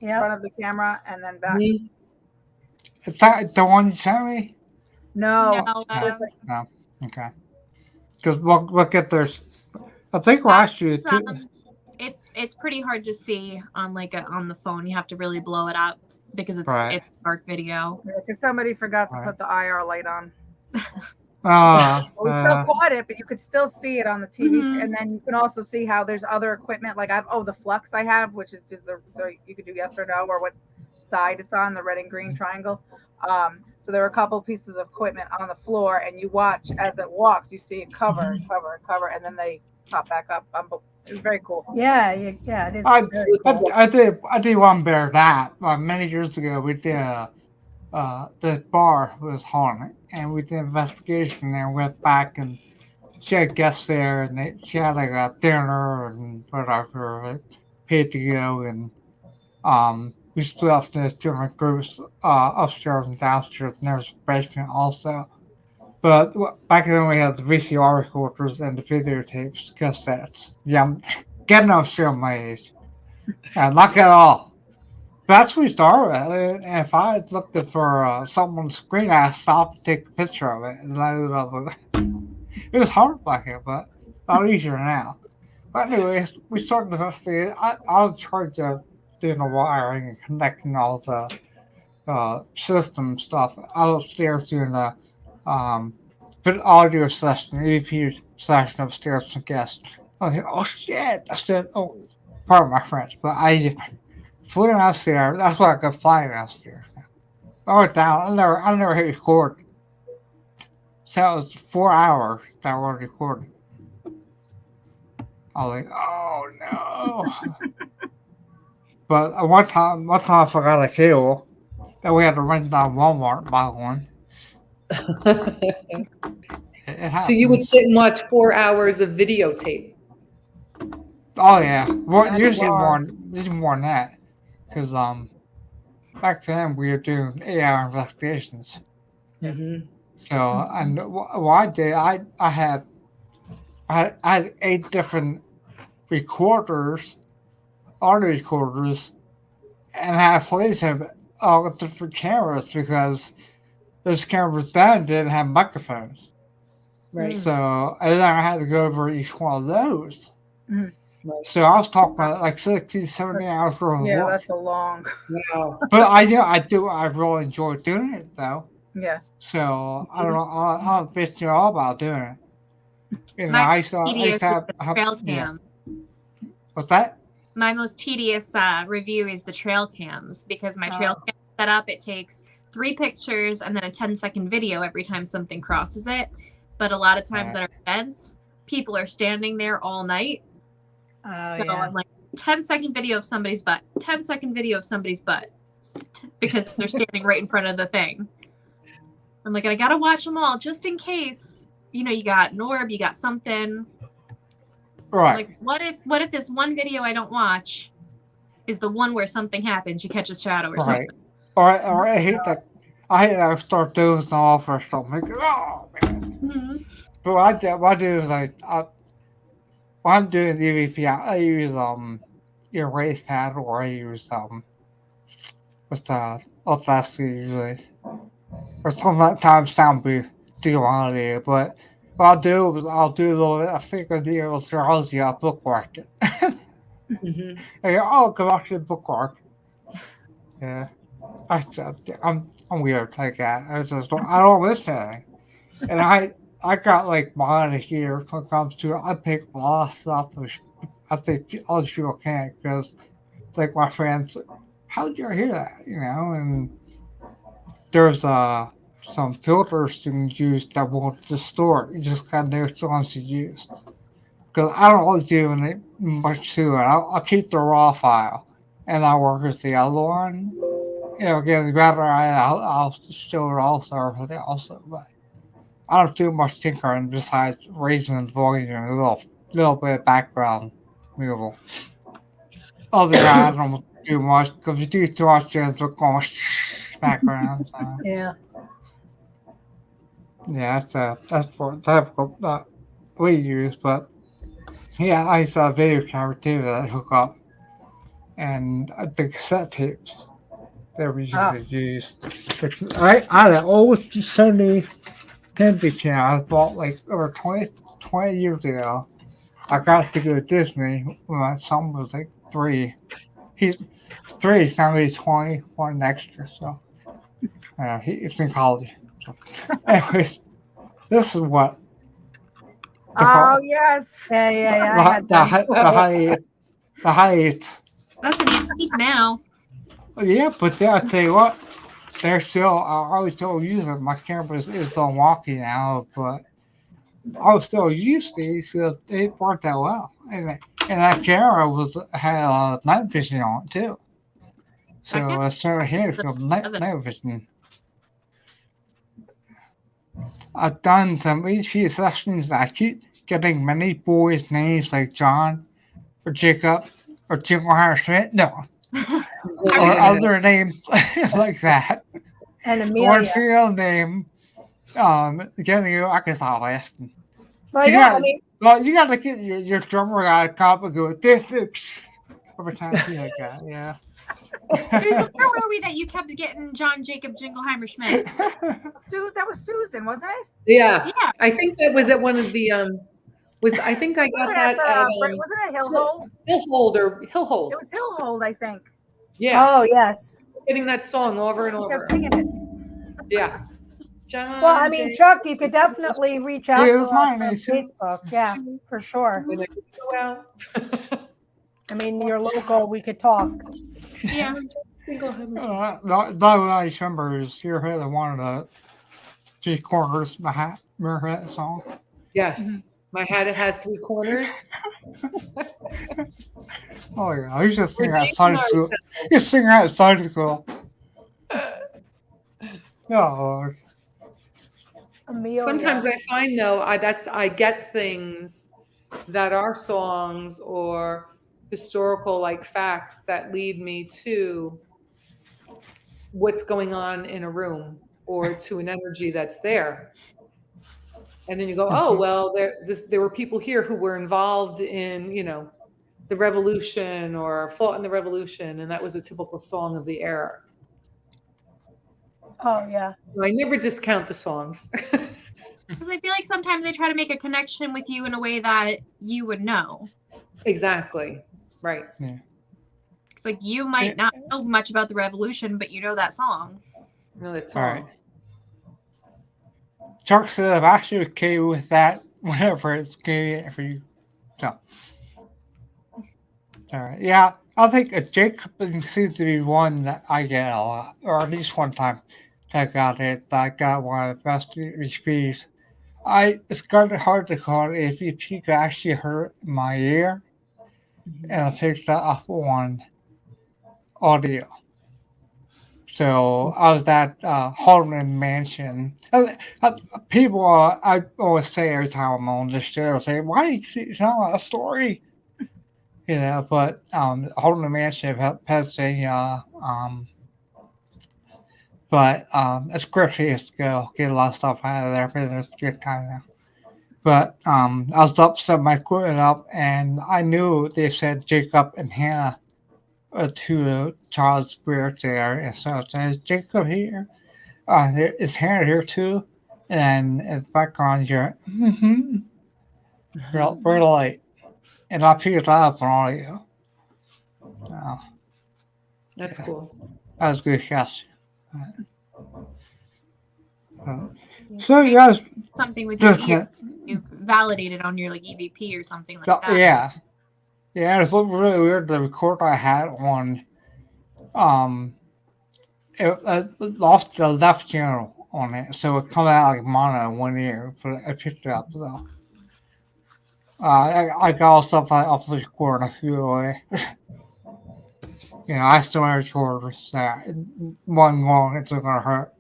in Yeah. front of the camera and then back. Me? Is that the one you sent me? No. No, Okay. Because we'll get there. I think we're actually it's pretty hard to see on on the phone. You have to really blow it up because it's Right. it's dark video. Because somebody forgot to Right. put the IR light on. We still caught it, but you could still see it on the TV. Mhm. And then you can also see how there's other equipment. Like the flux I have, which is just so you could do yes or no or what side it's on, the red and green triangle. So there were a couple pieces of equipment on the floor, and you watch as it walks. You see it cover, and then they pop back up. It was very cool. Yeah, it is. I very cool. did one bear that many years ago. We did the bar was haunted, and we did an investigation there. Went back and she had guests there, and she had like a dinner and whatever, paid to go, and we split up into different groups, upstairs and downstairs, and there's a basement also. But back then we had the VCR recorders and the videotapes, cassettes. Yeah, I'm getting up still my age. Not at all. That's what we started with. And if I had looked for someone's screen, I'd stop and take a picture of it. And load up. It was hard back then, but a lot easier now. But anyways, we started investigating. I was in charge of doing the wiring and connecting all the system stuff. I was upstairs doing the audio session, EVP session upstairs with some guests. I was like, oh shit! I said, oh, pardon my French, but I flew downstairs. That's why I could fly downstairs. I went down. I never hit record. So it was 4 hours that I was recording. I was like, oh no. But one time I forgot a cable, and we had to run down Walmart and buy one. It So you would sit and watch 4 hours of videotape. Oh yeah, well, That's usually long. more than that, because back then we were doing 8-hour investigations. Mm-hmm. So and what I did, I had 8 different recorders, audio recorders, and I placed them all with different cameras because those cameras then didn't have microphones. Right. So and then I had to go over each one of those. Mhm. Right. So I was talking about like 60, 70 hours worth of Yeah, work. that's a long. Wow. But I really enjoy doing it though. Yeah. So I don't know. I'll bitch you all about doing it. You know, My I used to tedious is have, the trail yeah. cam. What's that? My most tedious review is the trail cams because my trail cam set up, it takes 3 pictures and then a 10-second video every time something crosses it. But a lot of times at our events, people are standing there all night. Oh, So yeah. I'm like, 10-second video of somebody's butt, 10-second video of somebody's butt because they're standing right in front of the thing. I'm like, I gotta watch them all just in case. You know, you got an orb, you got something. Right. Like, what if this one video I don't watch is the one where something happens, you catch a shadow or Right. something. Or I hate that. I hate that I start dozing off or something. Like, oh man. Mm-hmm. But what I do is like when I'm doing DVP, I use erase pad or I use what's the Audacity usually, or sometimes sound booth Giordano. But what I'll do is I'll do a little bit. I think I do a little Charlie, I'll bookmark it. Mm-hmm. I go, oh, come actually bookmark. Yeah, I'm weird like that. I don't miss anything, and I got like mine here when it comes to it. I pick a lot of stuff which I think other people can't because like my friends, how did you hear that? You know, and there's some filters you can use that won't distort. You just gotta know which ones to use. Because I don't really do any much to it. I'll keep the raw file and I'll work with the other one. You know, getting better, I'll show it also with it also. But I don't do much tinkering besides raising the volume and a little bit of background removal. Other than that, I don't do much because if you do too much, it's going background. So. Yeah. Yeah, that's what we use. But yeah, I used a video camera too that I hook up, and the cassette tapes that we usually use. I had an old Sony Candy camera I bought like over 20 years ago. I got to go to Disney when my son was like 3. He's 3, he's now he's 20, one extra, so he's in college. So. Anyways, this is what Oh yes. Yeah. I had the them. height. That's an antique now. Yeah, but I'll tell you what, they're still, I always still use it. My camera is on wonky now, but I was still use these because they worked out well. And that camera had night vision on it too. So Okay. it's sort of here for night vision. I've done some EP sessions. I keep getting many boys' names like John or Jacob or Jingle Smith. No. Or other names like that. And One Amelia. field name, getting you, I guess I'll ask them. Well, You yeah, got- I mean, Well, you gotta get your drummer guy to come and go, this, every time you like that, yeah. Susan, where were we that you kept getting John Jacob Jingleheimer Schmidt? That was Susan, wasn't it? Yeah. Yeah. I think that was at one of the I think I got that at wasn't it Hillhold? Hillhold or Hillhold. It was Hillhold, I think. Yeah. Oh, yes. Getting that song over and I kept over. singing it. Yeah. John Well, I mean, Chuck, you could definitely reach out It to was us mine, on too. Facebook. Yeah, for sure. When I go out. I mean, you're local. We could talk. Yeah. That I remember is your head of one of the 3 corners of my hat. Remember that song? Yes. My hat, it has 3 corners. Oh yeah, I used to sing We're that Sunday taking school. ours You sing that Sunday school. No, Amelia. Sometimes I find though, I get things that are songs or historical like facts that lead me to what's going on in a room or to an energy that's there. And then you go, oh well, there were people here who were involved in, the revolution or fought in the revolution, and that was a typical song of the era. Oh, yeah. I never discount the songs. Because I feel like sometimes they try to make a connection with you in a way that you would know. Exactly. Right. It's like you might not know much about the revolution, but you know that song. No, that all song. right. Chuck said I'm actually okay with that whenever it's good for you. So, all right, yeah, I think Jacob seems to be one that I get a lot, or at least one time that I got it. That I got one of the best EVPs. It's kind of hard to call it EVP. Could actually hurt my ear, and I picked that up on audio. So I was at Holman Mansion. People, I always say every time I'm on this show, say, "Why do you tell a story?" But Holman Mansion of Pennsylvania. But it's great to go get a lot of stuff out of there, but it's a good time now. But I was up, set my equipment up, and I knew they said Jacob and Hannah. To child spirits there, and so it says Jacob here. Is Hannah here too? And in the background, you're very light, and I picked it up on audio. That's cool. That was a good guess. So you guys, Something with your just ear, you validated on your like EVP or something like that. yeah, it was really weird. The record I had on, it lost the left channel on it, so it comes out like mono in one ear. But I picked it up though. I got all stuff off the record and I threw it away. I still have recorders that one long, it's not gonna hurt.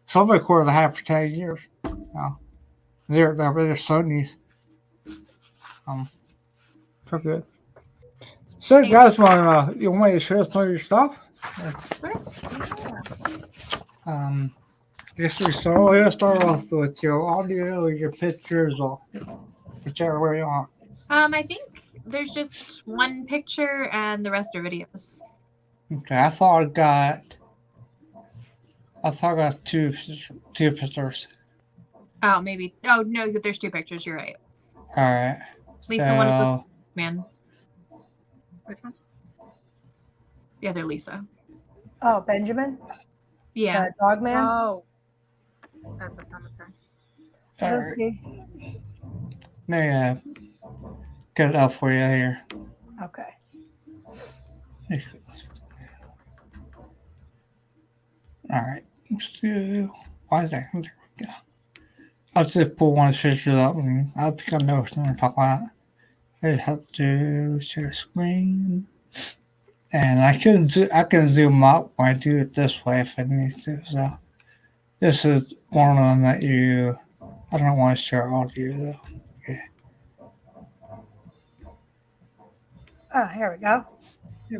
Some recorders I had for 10 years. They're Sony's. Pretty good. So, you guys want to share some of your stuff? I guess we'll start off with your audio or your pictures or whichever way you want. I think there's just one picture and the rest are videos. Okay, I thought I got two pictures. Oh, maybe. Oh, no, there's 2 pictures. You're right. All right. At least the one with the man. Which one? The other Lisa. Oh, Benjamin? Yeah. Dog man? Oh. That's the summertime. Let's see. Let me get it up for you here. Okay. All right. Why is that? There we go. I'll just pull one of the pictures up and I think I know what's going to pop out. I just have to share screen. And I can zoom up when I do it this way if I need to. So this is one of them that I don't want to share audio though. Okay. Oh, here we go.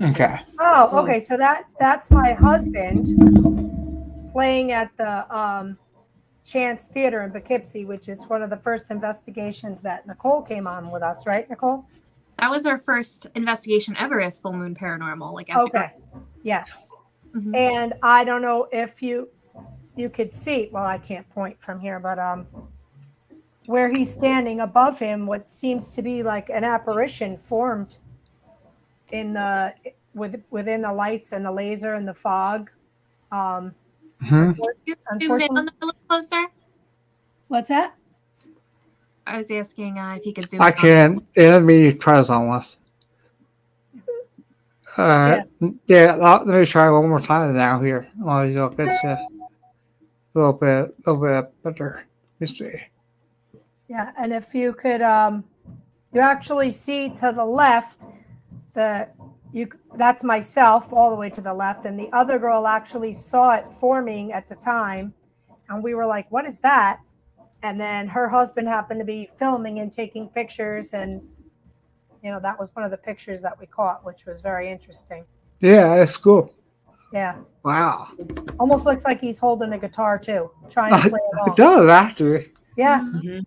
Okay. Oh, okay. So that's my husband playing at the Chance Theater in Poughkeepsie, which is one of the first investigations that Nicole came on with us, right, Nicole? That was our first investigation ever as Full Moon Paranormal. Okay. Yes. Mhm. And I don't know if you could see. Well, I can't point from here, but where he's standing above him, what seems to be like an apparition formed in the within the lights and the laser and the fog. Mhm. Zoom in Unfortunately, on that a little closer. what's that? I was asking if he could zoom I in on can. Let me try this on once. Yeah. Let me try one more time now here. Oh, you'll get you a little bit better. Let me see. Yeah, and if you could, you actually see to the left, that's myself all the way to the left, and the other girl actually saw it forming at the time, and we were like, "What is that?" And then her husband happened to be filming and taking pictures, and that was one of the pictures that we caught, which was very interesting. Yeah, that's cool. Yeah, Wow. almost looks like he's holding a guitar too, trying to play along. It does actually. Yeah. Mhm.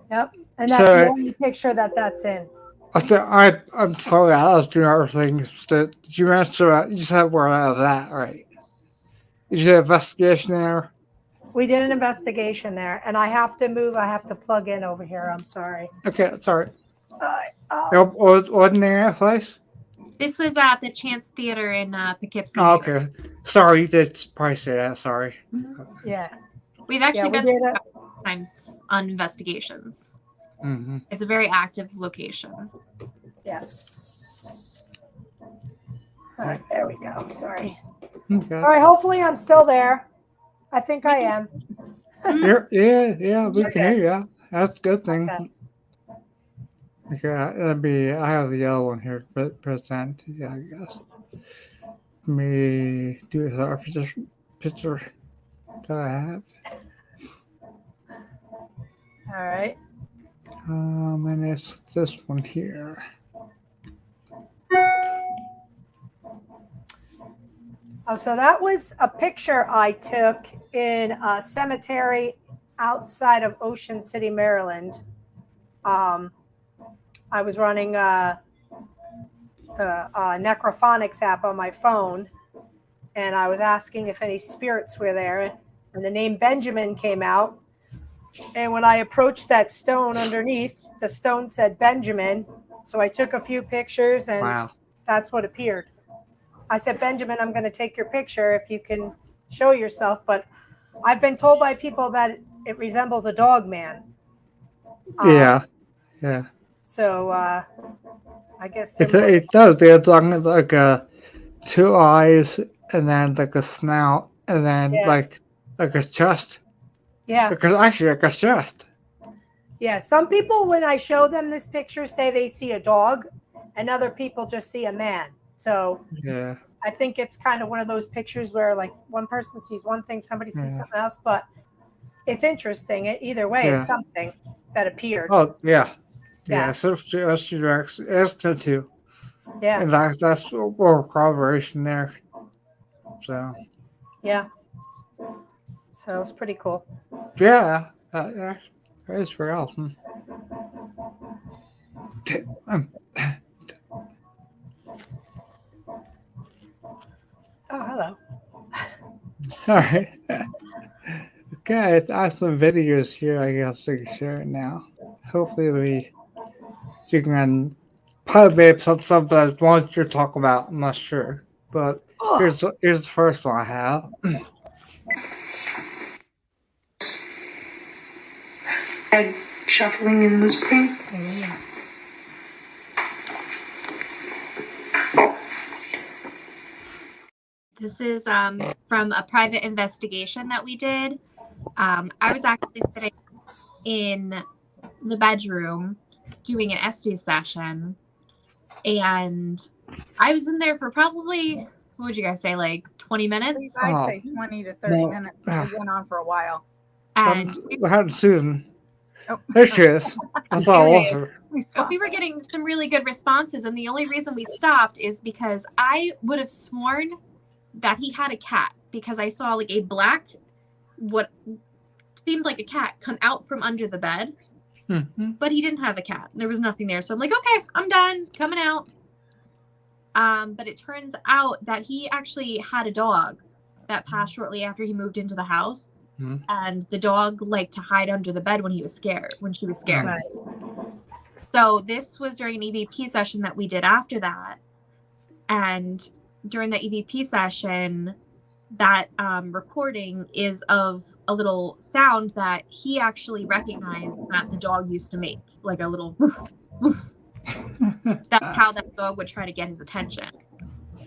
Yep. And that's the only picture that's in. I'm sorry, I was doing other things. That you mentioned, you said we're out of that, right? You did an investigation there. We did an investigation there, and I have to move. I have to plug in over here. I'm sorry. Okay, sorry. Oh, Ordinary place. This was at the Chance Theater in Poughkeepsie. Oh, okay. Sorry, you did probably say that. Sorry. yeah. We've actually we been did there it. a couple times on investigations. Mm-hmm. It's a very active location. Yes. All right, there we go. Sorry. Okay. All right, hopefully I'm still there. I think I am. Yeah, we can hear you. That's a good thing. Okay. Okay, I have the yellow one here to present. Yeah, I guess. Let me do a picture that I have. All right. And it's this one here. Oh, so that was a picture I took in a cemetery outside of Ocean City, Maryland. I was running the necrophonics app on my phone, and I was asking if any spirits were there, and the name Benjamin came out. And when I approached that stone underneath, the stone said Benjamin. So I took a few pictures, and That's what appeared. I said, Benjamin, I'm going to take your picture if you can show yourself. But I've been told by people that it resembles a dog man. Yeah. So I guess it does. They're talking like two eyes, and then like a snout, and then like a chest. Yeah. Because actually, like a chest. Yeah. Some people, when I show them this picture, say they see a dog, and other people just see a man. So yeah, I think it's kind of one of those pictures where like one person sees one thing, somebody sees something else, but it's interesting. Either way, it's something that appeared. Oh yeah. So that's too. Yeah. And that's more corroboration there. So. Yeah. So it's pretty cool. Yeah. That is very awesome. Oh, hello. All right. Okay, I have some videos here. I guess I can share it now. Hopefully, you can probably something that want you to talk about. I'm not sure, but here's the first one I have. Egg shuffling in the spring. This is from a private investigation that we did. I was actually sitting in the bedroom doing an SD session, and I was in there for probably, what would you guys say, like 20 minutes? I'd say 20 to 30 minutes. It went on for a while. And what happened to Susan? There she is. I thought I lost her. We were getting some really good responses, and the only reason we stopped is because I would have sworn that he had a cat, because I saw like a black, what seemed like a cat, come out from under the bed, but he didn't have a cat. There was nothing there. So I'm like, okay, I'm done, coming out. But it turns out that he actually had a dog that passed shortly after he moved into the house. Mhm. And the dog liked to hide under the bed when she was scared. Right. So this was during an EVP session that we did after that. And during the EVP session, that recording is of a little sound that he actually recognized that the dog used to make, like a little woof, woof. That's how that dog would try to get his attention.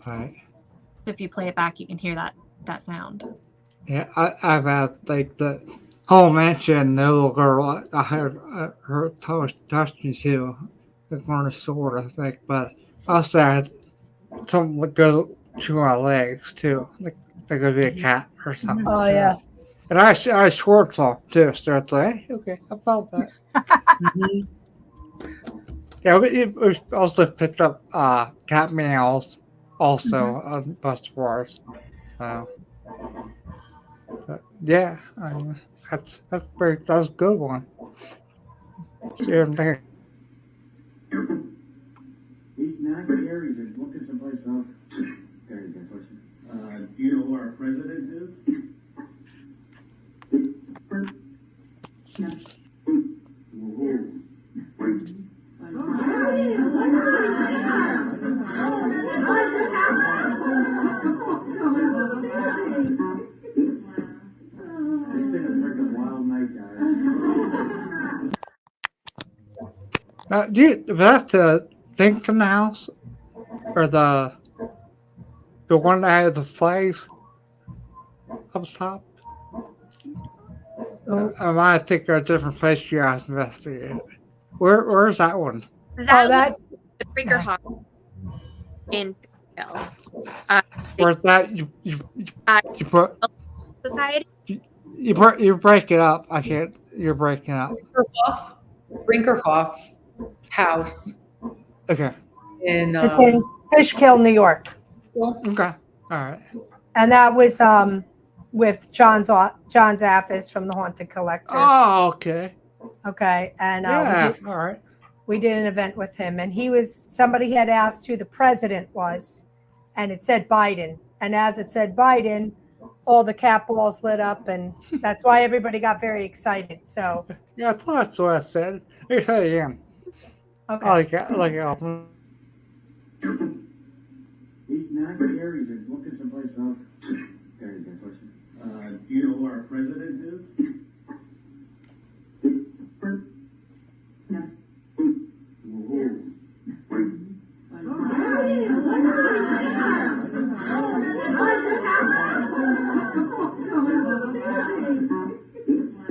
Right. So if you play it back, you can hear that sound. Yeah, I've had like the whole mansion. The little girl, I heard her touch me too, like on the sword, I think. But I also had something that go to my legs too, like there could be a cat or something. Oh too. yeah. And I swore to too. So it's like, hey, okay, I felt that. Mhm. Yeah, it was also picked up cat meows also on bus tours. So, but yeah, I mean, that's a good one. Yeah, there. He's not here. He's been looking someplace else. There you go. Question. Do you know who our president is? It's been a freaking wild night, guys. Now, was that the thing from the house, or the one that had the flags up top? Oh, I might think of a different place you guys investigated. Where's that one? That was that's the Brinkerhoff in Fairfield. Where's that you put Society. you break it up? I can't. You're breaking up. Brinkerhoff House Okay. in it's in Fishkill, New York, Okay. All right. and that was with John Zaffis from the Haunted Collector. Oh, okay. Okay, and Yeah. All right. we did an event with him, and somebody had asked who the president was, and it said Biden, and as it said Biden, all the cat balls lit up, and that's why everybody got very excited. So Yeah, I thought that's what I said. Let me say it again. okay. I like it. He's not here. He's been looking someplace else. There you go. Question. Do you know who our president is?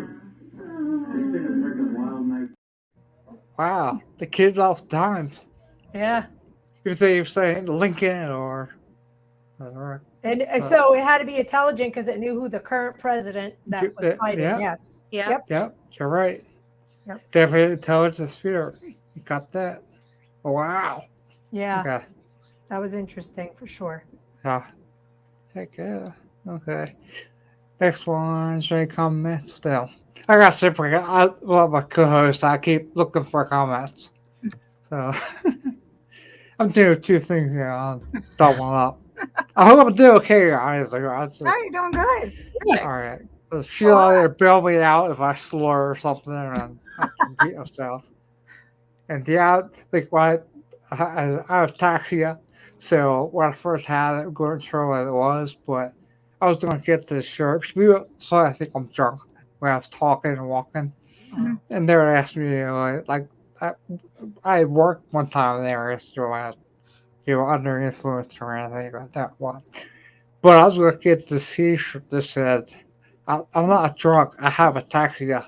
It's been a freaking wild night. Wow, the kids off times. Yeah. If they were saying Lincoln or And so it had to be intelligent because it knew who the current president that was fighting. Yeah. Yes. Yeah. Yep. Yep, you're right. Yep. Definitely intelligent spirit. You got that? Wow. Yeah. Okay. That was interesting for sure. Yeah. Heck yeah. Okay. Next one. Is there any comments still? I got simply. I love my co-host. I keep looking for comments. So I'm doing two things here. I'm doubling up. I hope I'm doing okay, guys. Like, No, you're doing good. all right. So she'll either bail me out if I slur or something, and I can beat myself. And yeah, like what I have ataxia, so when I first had it, I wasn't sure what it was, but I was gonna get this shirt. So I think I'm drunk when I was talking and walking, and they were asking me like I worked one time there, so you were under influence or anything like that one. But I was gonna get this T-shirt that said, "I'm not drunk. I have ataxia."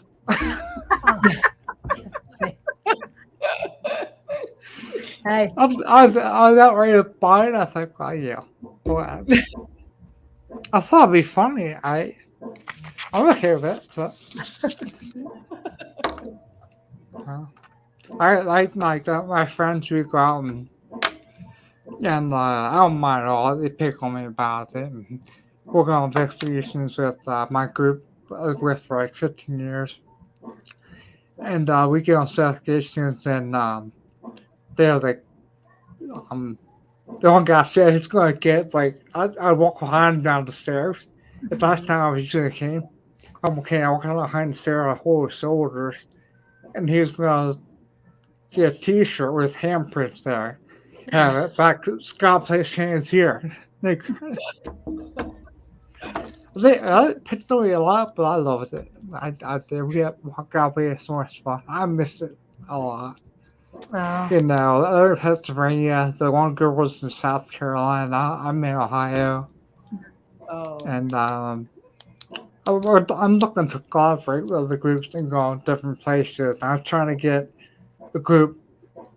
Hey, I was not ready to buy it. I think, well, yeah. Well, I thought it'd be funny. I'm okay with it. But, I like my friends who go out and I don't mind at all. They pick on me about it. And working on investigations with my group I was with for like 15 years. And we get on investigations and they're like, the one guy said he's gonna get like I walk behind him down the stairs. The last time he should have came, I'm okay. I walk behind the stairs, I hold his shoulders, and he was gonna get a T-shirt with handprints there. Have it back. Scott place hands here. Like, they picked on me a lot, but I loved it. I did. We walk out. We had so much fun. I miss it a lot. Oh. You know, the other Pennsylvania. The one girl was in South Carolina. I'm in Ohio, Oh. and I'm looking to collaborate with the groups and go on different places. I'm trying to get the group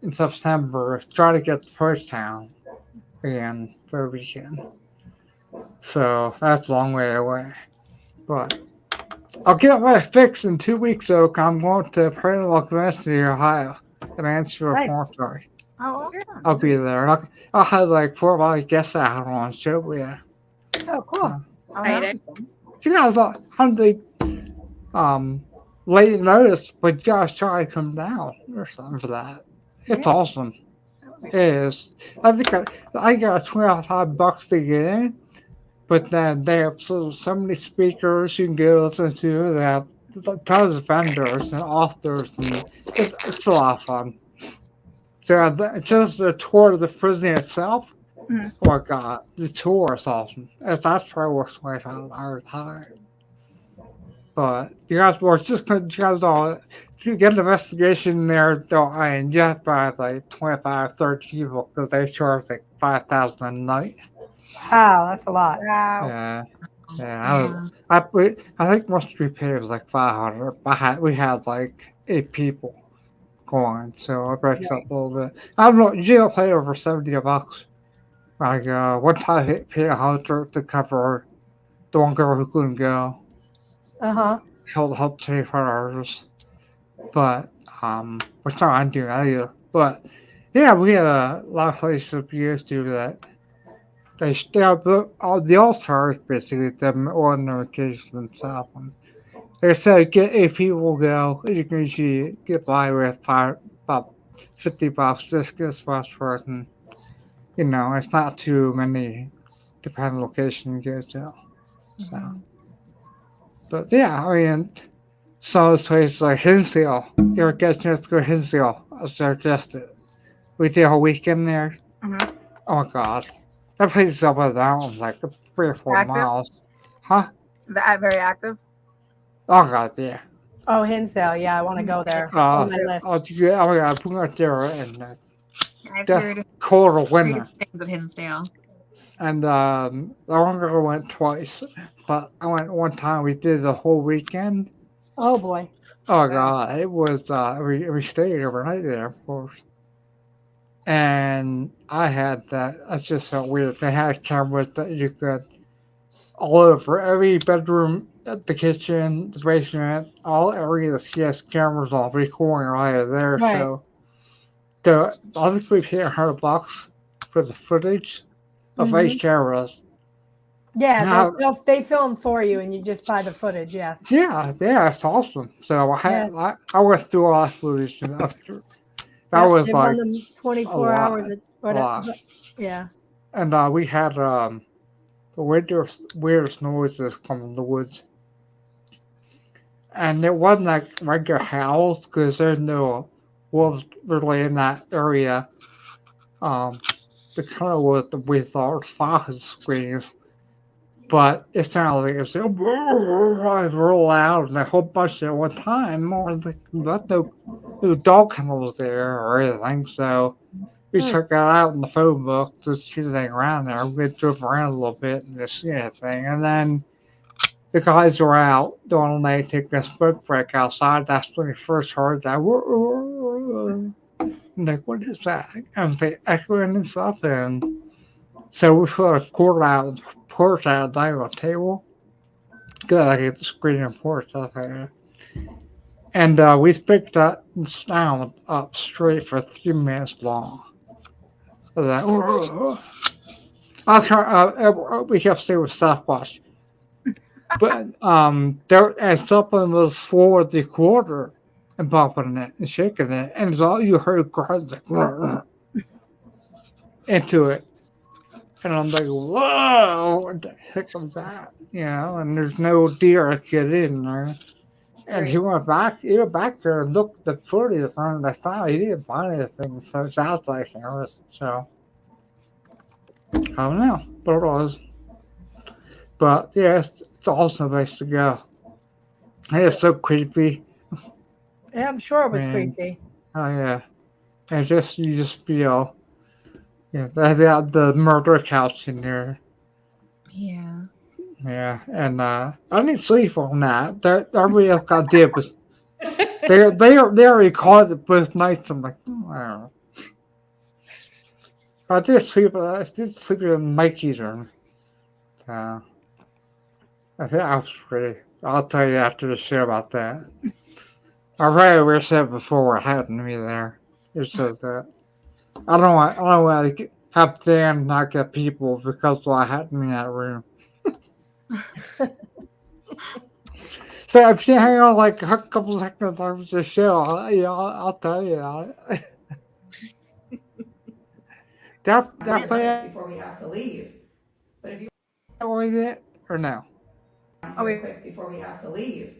in September. Try to get the first town again for a weekend. So that's a long way away. But I'll get my fix in 2 weeks, though. I'm going to Paratalk University, Ohio, in Mansfield, Nice. Florida. Oh, yeah. I'll be there. I'll have like 4 or 5 guests out on the show. Yeah. Oh, cool. Oh, Excited. You guys on the late notice, but you guys try to come down or something for that. It's awesome. It is. I think I got $25 to get in, but then they have so many speakers you can go listen to. They have tons of vendors and authors, and it's a lot of fun. So just the tour of the prison itself. Mhm. Oh my god, the tour is awesome. That's probably worth $25 time. But you guys were just you guys all to get an investigation there, and you have to have like 25, 30 people because they charge like $5,000 a night. Wow, that's a lot. Wow. Yeah. I think most we paid was like 500. But we had like 8 people going, so it breaks up a little bit. I don't know. Usually I pay over $70. Like one time I paid 100 to cover the one girl who couldn't go. Help 24 hours. But we're not doing that either. But yeah, we had a lot of places we used to do that. They have the altars basically them ordinary cases themselves. And they said get 8 people go, you can usually get by with about $50 just this first person. You know, it's not too many depending on location you go to. So. But yeah, I mean, some of the places like Hinsdale, you ever get a chance to go to Hinsdale? I suggest it. We did a whole weekend there. Mhm. Oh my god. That place is up and down like 3 or 4 Active? miles. Huh? That very active. Oh god, yeah. Oh, Hinsdale. Yeah, I want to go there. It's on my list. Oh my god, put out there and I've just heard cold great winter. things of Hinsdale. And the one girl went twice, but I went one time. We did the whole weekend. Oh boy. Oh god, it was. We stayed overnight there, of course. And I had that. That's just so weird. They had cameras that you could all over every bedroom, the kitchen, the basement, all areas. He has cameras on recording right there. Right. So I think we paid $100 for the footage of 8 cameras. Yeah, Now- they film for you, and you just buy the footage. Yes. Yeah, it's awesome. So I went through all that footage and after. That Yeah, was they like run them 24 lot, hours. a lot. Yeah. And we had the weirdest noises come from the woods. And it wasn't like regular howls because there's no wolves really in that area. The kind of what we thought fox screams. But it sounded like it was real loud and a whole bunch at one time. More like no dog kennels there or anything. So we took that out in the phone book to see anything around there. We drove around a little bit and just see anything. And then the guys were out doing a night taking a smoke break outside. That's when we first heard that. I'm like, what is that? And they echoing and stuff. And so we put a porch out there on the table. Good, I get the screen and porch stuff there. And we picked that sound up straight for 3 minutes long. So that, we kept saying with Sasquatch. But there, and something was forward the quarter and bumping it and shaking it, and it's all you heard grunts like into it. And I'm like, whoa, what the heck was that? And there's no deer to get in there. And he went back there and looked at the footage on the style. He didn't find anything, so it sounds like it was. So, I don't know, but it was. But yeah, it's awesome place to go. And it's so creepy. Yeah, I'm sure it was Man. creepy. Oh yeah, and you just feel, they have the murder couch in there. Yeah. Yeah, and I didn't sleep on that. Everybody else got did, but they already called it both nights. I'm like, I don't know. I did sleep in Mikey's room. I think that was pretty. I'll tell you after the show about that. I probably said before what happened to me there. It's just that I don't want to have Dan not get people because of what happened to me in that room. So if you hang on like a couple seconds after the show, I'll tell you. Definitely before we have to leave. But if you or no? quick before we have to leave.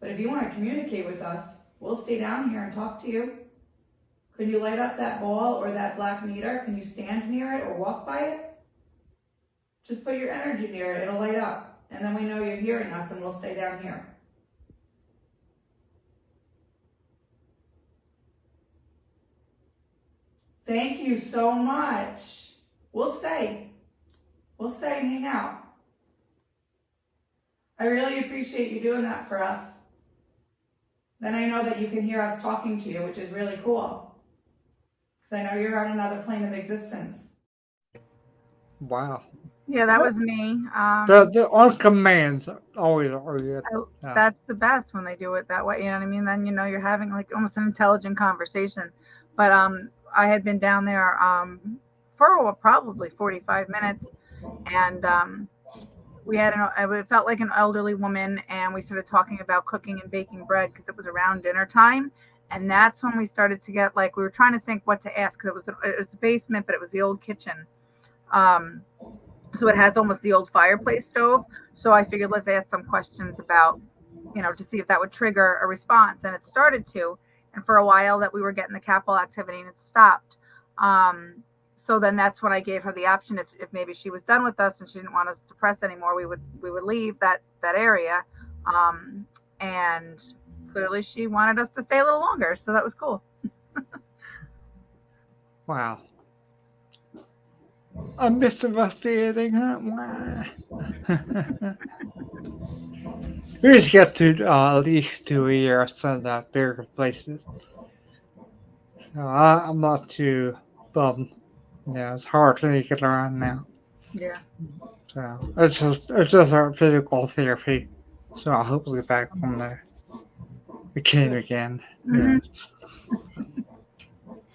But if you want to communicate with us, we'll stay down here and talk to you. Can you light up that ball or that black meter? Can you stand near it or walk by it? Just put your energy near it, it'll light up. And then we know you're hearing us and we'll stay down here. Thank you so much. We'll stay. We'll stay and hang out. I really appreciate you doing that for us. Then I know that you can hear us talking to you, which is really cool. Because I know you're on another plane of existence. Wow. Yeah, that was me. The on commands always are good. That's the best when they do it that way. You know what I mean? Then you're having like almost an intelligent conversation. But I had been down there for probably 45 minutes, and we had it felt like an elderly woman, and we started talking about cooking and baking bread because it was around dinner time. And that's when we started to get we were trying to think what to ask because it was a basement, but it was the old kitchen. So it has almost the old fireplace stove. So I figured let's ask some questions about, to see if that would trigger a response. And it started to. And for a while that we were getting the capital activity and it stopped. So then that's when I gave her the option if maybe she was done with us and she didn't want us to press anymore, we would leave that area. And clearly she wanted us to stay a little longer. So that was cool. Wow. I miss investigating that. Wow. We just get to at least 2 a year instead of bigger places. So I'm not too bummed. It's hard to get around now. Yeah. So it's just our physical therapy. So I'll hopefully get back on the cane again. Mm-hmm.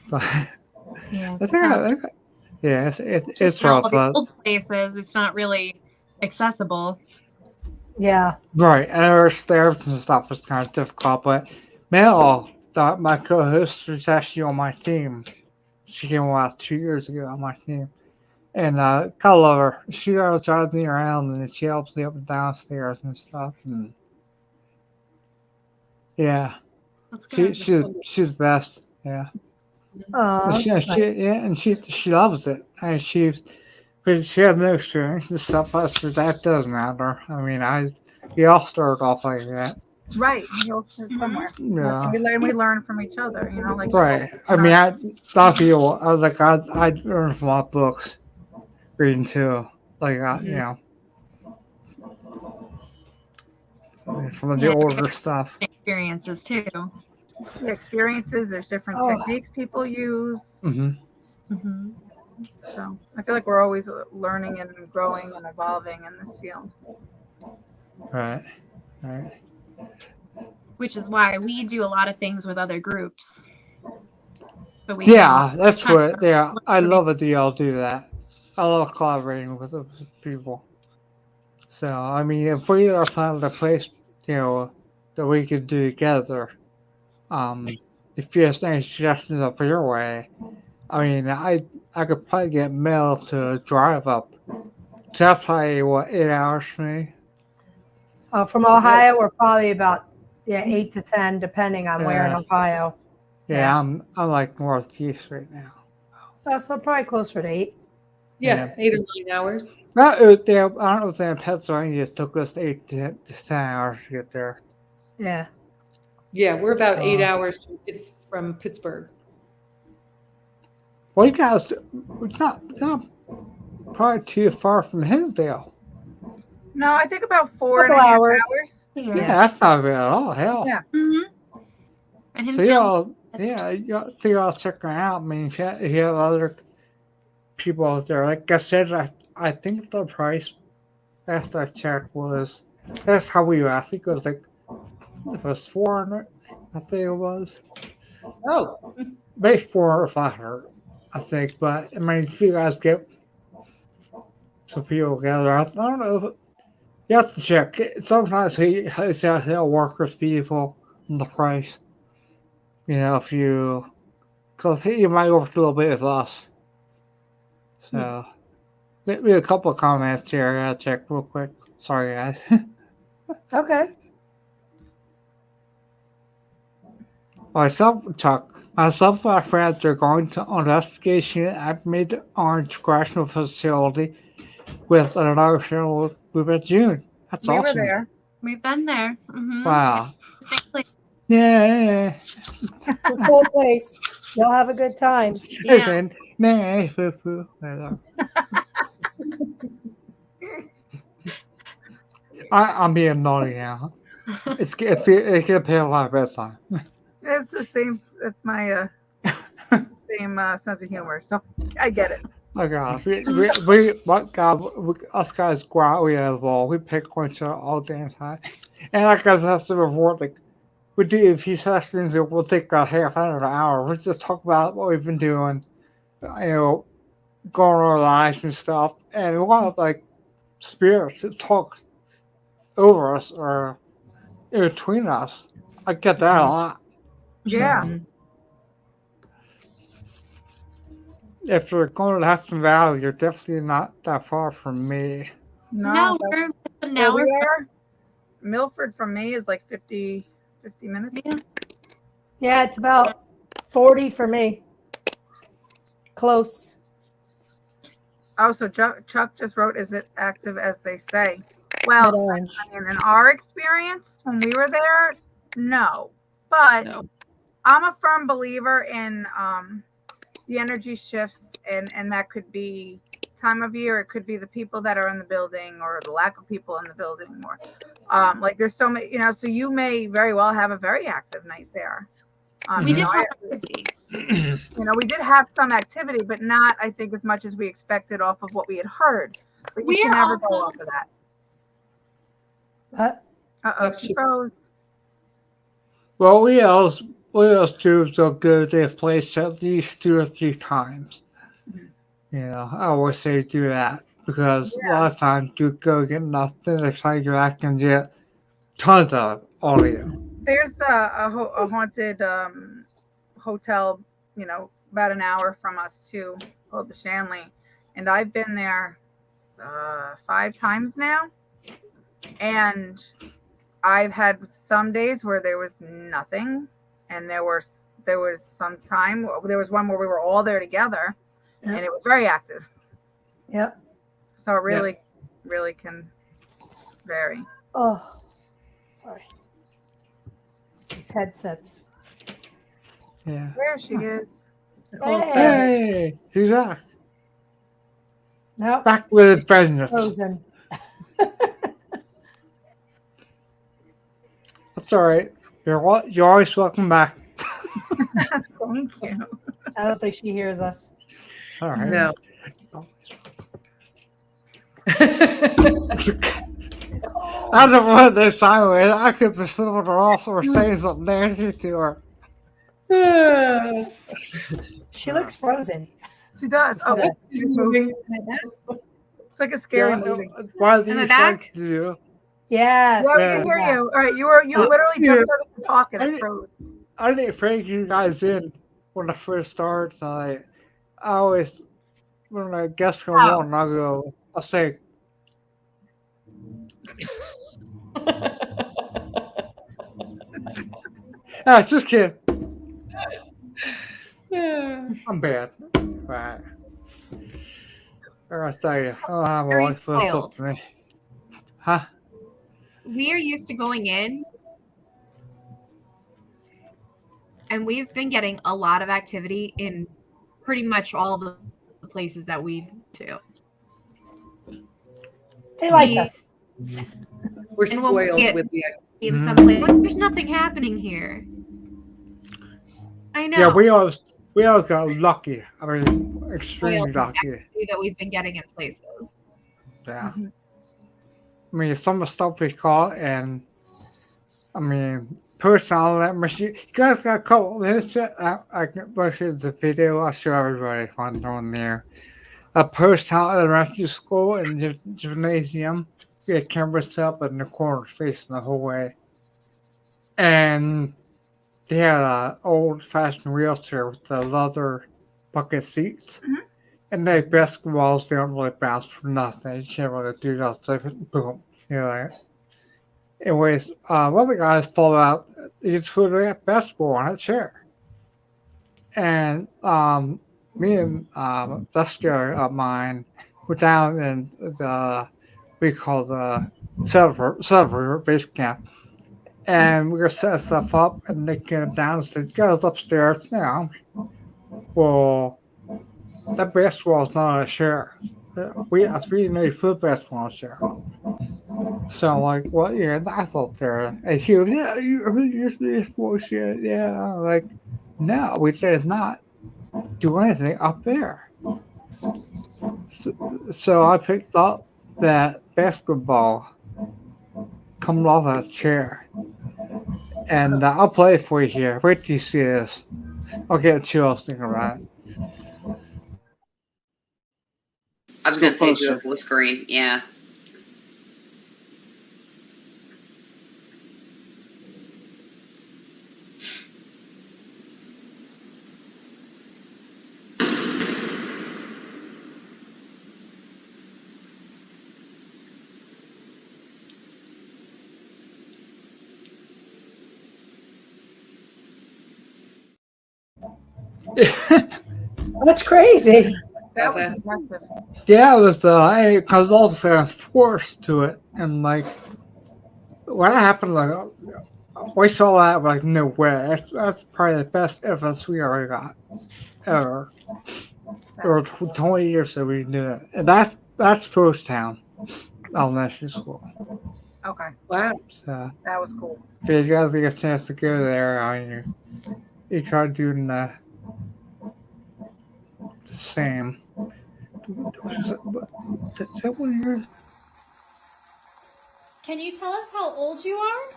But Yeah. I think it's all rough. the old places. It's not really accessible. Yeah. Right, and our stairs and stuff was kind of difficult, but Mel, my co-host, was actually on my team. She came about 2 years ago on my team. And I love her. She always drives me around and she helps me up and downstairs and stuff. And yeah. That's good. She's the best. Yeah. Oh, And she loves it. And she has no experience and stuff, but that doesn't matter. I mean, we all started off like that. Right. You'll sit somewhere. Yeah. We learn from each other, Right. I mean, I was like, I learn from my books, reading too. Like, from the older stuff. Experiences too. The experiences, there's different techniques people use. Mm-hmm. So I feel like we're always learning and growing and evolving in this field. Right. Which is why we do a lot of things with other groups. So that's what. Yeah, I love it that y'all do that. I love collaborating with other people. So I mean, if we are found a place, that we could do together, if you have any suggestions up your way, I mean, I could probably get Mel to drive up. So that's probably what 8 hours for me. From Ohio, we're probably about 8 to 10, depending on where in Yeah. Ohio. Yeah, I'm like northeast right now. So probably closer to 8. Yeah, 8 or 9 hours. Well, I don't know if in Pennsylvania it took us 8 to 10 hours to get there. Yeah. Yeah, we're about 8 hours. It's from Pittsburgh. Well, you guys, we're not probably too far from Hinsdale. No, I think about 4.5 Couple hours. Yeah, that's not bad at all. Hell. Yeah. Mm-hmm. And So Hinsdale. y'all check her out. I mean, if you have other people out there, like I said, I think the price last I checked was that's how we were. I think it was like it was 400. I think it was Oh, maybe 400 or 500. I think, but I mean, if you guys get some people together, I don't know. You have to check. Sometimes he says he'll work with people on the price. You know, if you, because he might work a little bit with us. So, maybe a couple of comments here. I gotta check real quick. Sorry, guys. Okay. Myself and my friends are going to investigation at Mid Orange Correctional Facility with another show group in June. That's We awesome. were there. We've been there. Mm-hmm. Wow. Distinctly. Yeah. It's a cool place. You'll have a good time. Yeah. Listen. Nah, foo foo. I'm being naughty now. It can pay a lot of bedtime. It's the same. It's my same sense of humor. So I get it. Oh God, us guys go out, we evolve, we pick one shot all damn time. And like I said before, like we do if he says things, we'll take a half hour, an hour. We'll just talk about what we've been doing, going our lives and stuff. And we want like spirits to talk over us or in between us. I get that a lot. Yeah. If you're going to Hudson Valley, you're definitely not that far from me. No, but we're an where hour. we are, Milford from me is like 50 minutes. Yeah. Yeah, it's about 40 for me. Close. Oh, so Chuck just wrote, "Is it active as they say?" Well, Mid-Orange. I mean, in our experience when we were there, no. But no. I'm a firm believer in the energy shifts, and that could be time of year. It could be the people that are in the building or the lack of people in the building, or like there's so many, so you may very well have a very active night there. We did have activity. We did have some activity, but not, I think, as much as we expected off of what we had heard. But you We can are never go also- off of that. What? Uh-oh, she froze. Well, we else do so good. They've played at least 2 or 3 times. I always say do that because a lot of times you go get nothing. They try you back and get tons of audio. There's a haunted hotel, about an hour from us too, called the Shanley, and I've been there 5 times now, and I've had some days where there was nothing, and there was some time. There was one where we were all there together, and it was very active. Yep. So it really, really can vary. Oh, sorry. These headsets. Yeah. There she is. Nicole's back. Hey, she's back. Nope. Back with a vengeance. Frozen. That's all right. You're always welcome back. Thank you. I don't think she hears us. All right. No. I don't want this sideways. I could be slipping her off or saying something nasty to her. She looks frozen. She does. Oh, Yeah. she's moving. It's like a scary movie. Why do In you the back? like to do? Yes. Yeah, I can hear you. All right, you literally just started talking. It froze. I didn't break you guys in when I first started. So I always, when I guess come on, I'll say, ah, just kidding. Yeah. I'm bad. Right. I gotta tell you, I don't have a Very wife lift up spoiled. to me. Huh? We are used to going in, and we've been getting a lot of activity in pretty much all the places that we've to. They like us. We're And when we spoiled get with the in some place, there's nothing happening here. I know. Yeah, we always got lucky. I mean, extremely Spoiled lucky. activity that we've been getting in places. Yeah. I mean, some of the stuff we caught, and I mean, personally, you guys got a couple minutes yet? I can push it the video. I'll show everybody one on there. A personal elementary school and gymnasium. We had cameras set up in the corner facing the whole way. And they had an old fashioned wheelchair with the leather bucket seats. And they basketballs, they don't really bounce for nothing. You can't really do nothing. Boom. You know, like, anyways, one of the guys thought out he just put a basketball on a chair. And me and this guy of mine were down in the we call the Silver base camp. And we were setting stuff up and they came down and said, "Guys upstairs now." Well, that basketball is not on a chair. We made foot basketball on a chair. So I'm like, well, yeah, that's up there. And he goes, yeah, you're this bullshit. Yeah. I'm like, no, we did not do anything up there. So I picked up that basketball coming off that chair. And I'll play it for you here. Wait till you see this. I'll get chills thinking about it. I was going to say do a full screen. Yeah. That's crazy. That was impressive. Yeah, it was because obviously I was forced to it, and like when it happened, like we saw that, like no way. That's probably the best evidence we ever got, ever. Or 20 years that we did it, and that's Post Town Elementary School. Okay. Wow. So that was cool. If you guys get a chance to go there, I mean, you try doing the same. Is that what you're? Can you tell us how old you are?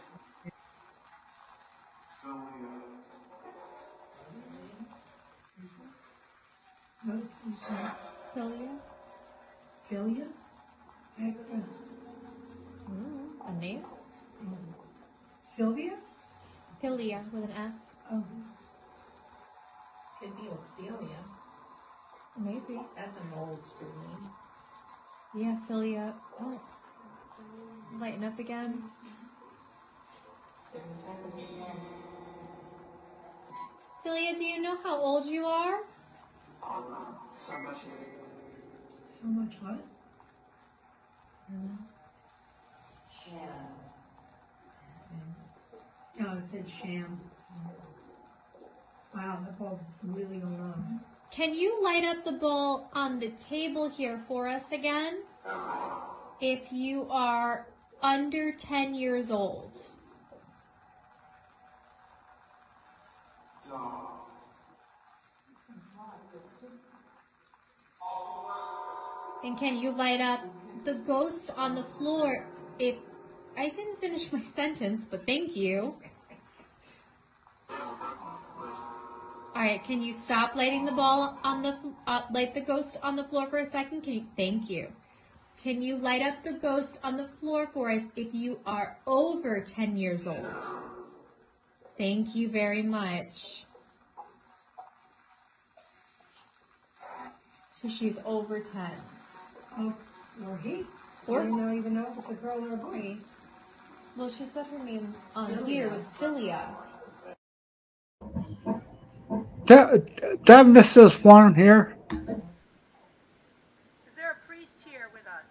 Philia? Philia? Excellent. A name? Sylvia? Philia with an F. Oh. Could be Ophelia. Maybe. That's an old school name. Yeah, Philia. Oh. Lighten up again. Philia, do you know how old you are? So much what? Sham. Oh, it said sham. Wow, that ball's really going on. Can you light up the ball on the table here for us again? If you are under 10 years old. And can you light up the ghost on the floor if I didn't finish my sentence, but thank you. All right, can you stop lighting the ball on the light the ghost on the floor for a second? Thank you. Can you light up the ghost on the floor for us if you are over 10 years old? Thank you very much. So she's over 10. Oh, or he. Or- I don't even know if it's a girl or a boy. Well, she said her name on here was Philia. That Mrs. One here. Is there a priest here with us?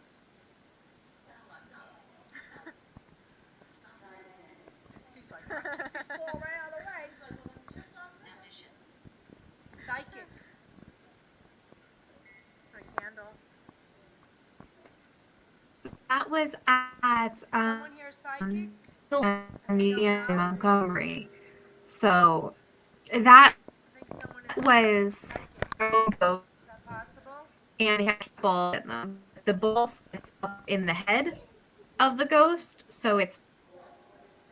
He's like, fall right out of the way. Psychic. A candle. That was at Someone here psychic? Museum in Montgomery. So that I think someone is was Is that possible? and they had people in them. The bull sits up in the head of the ghost, so it's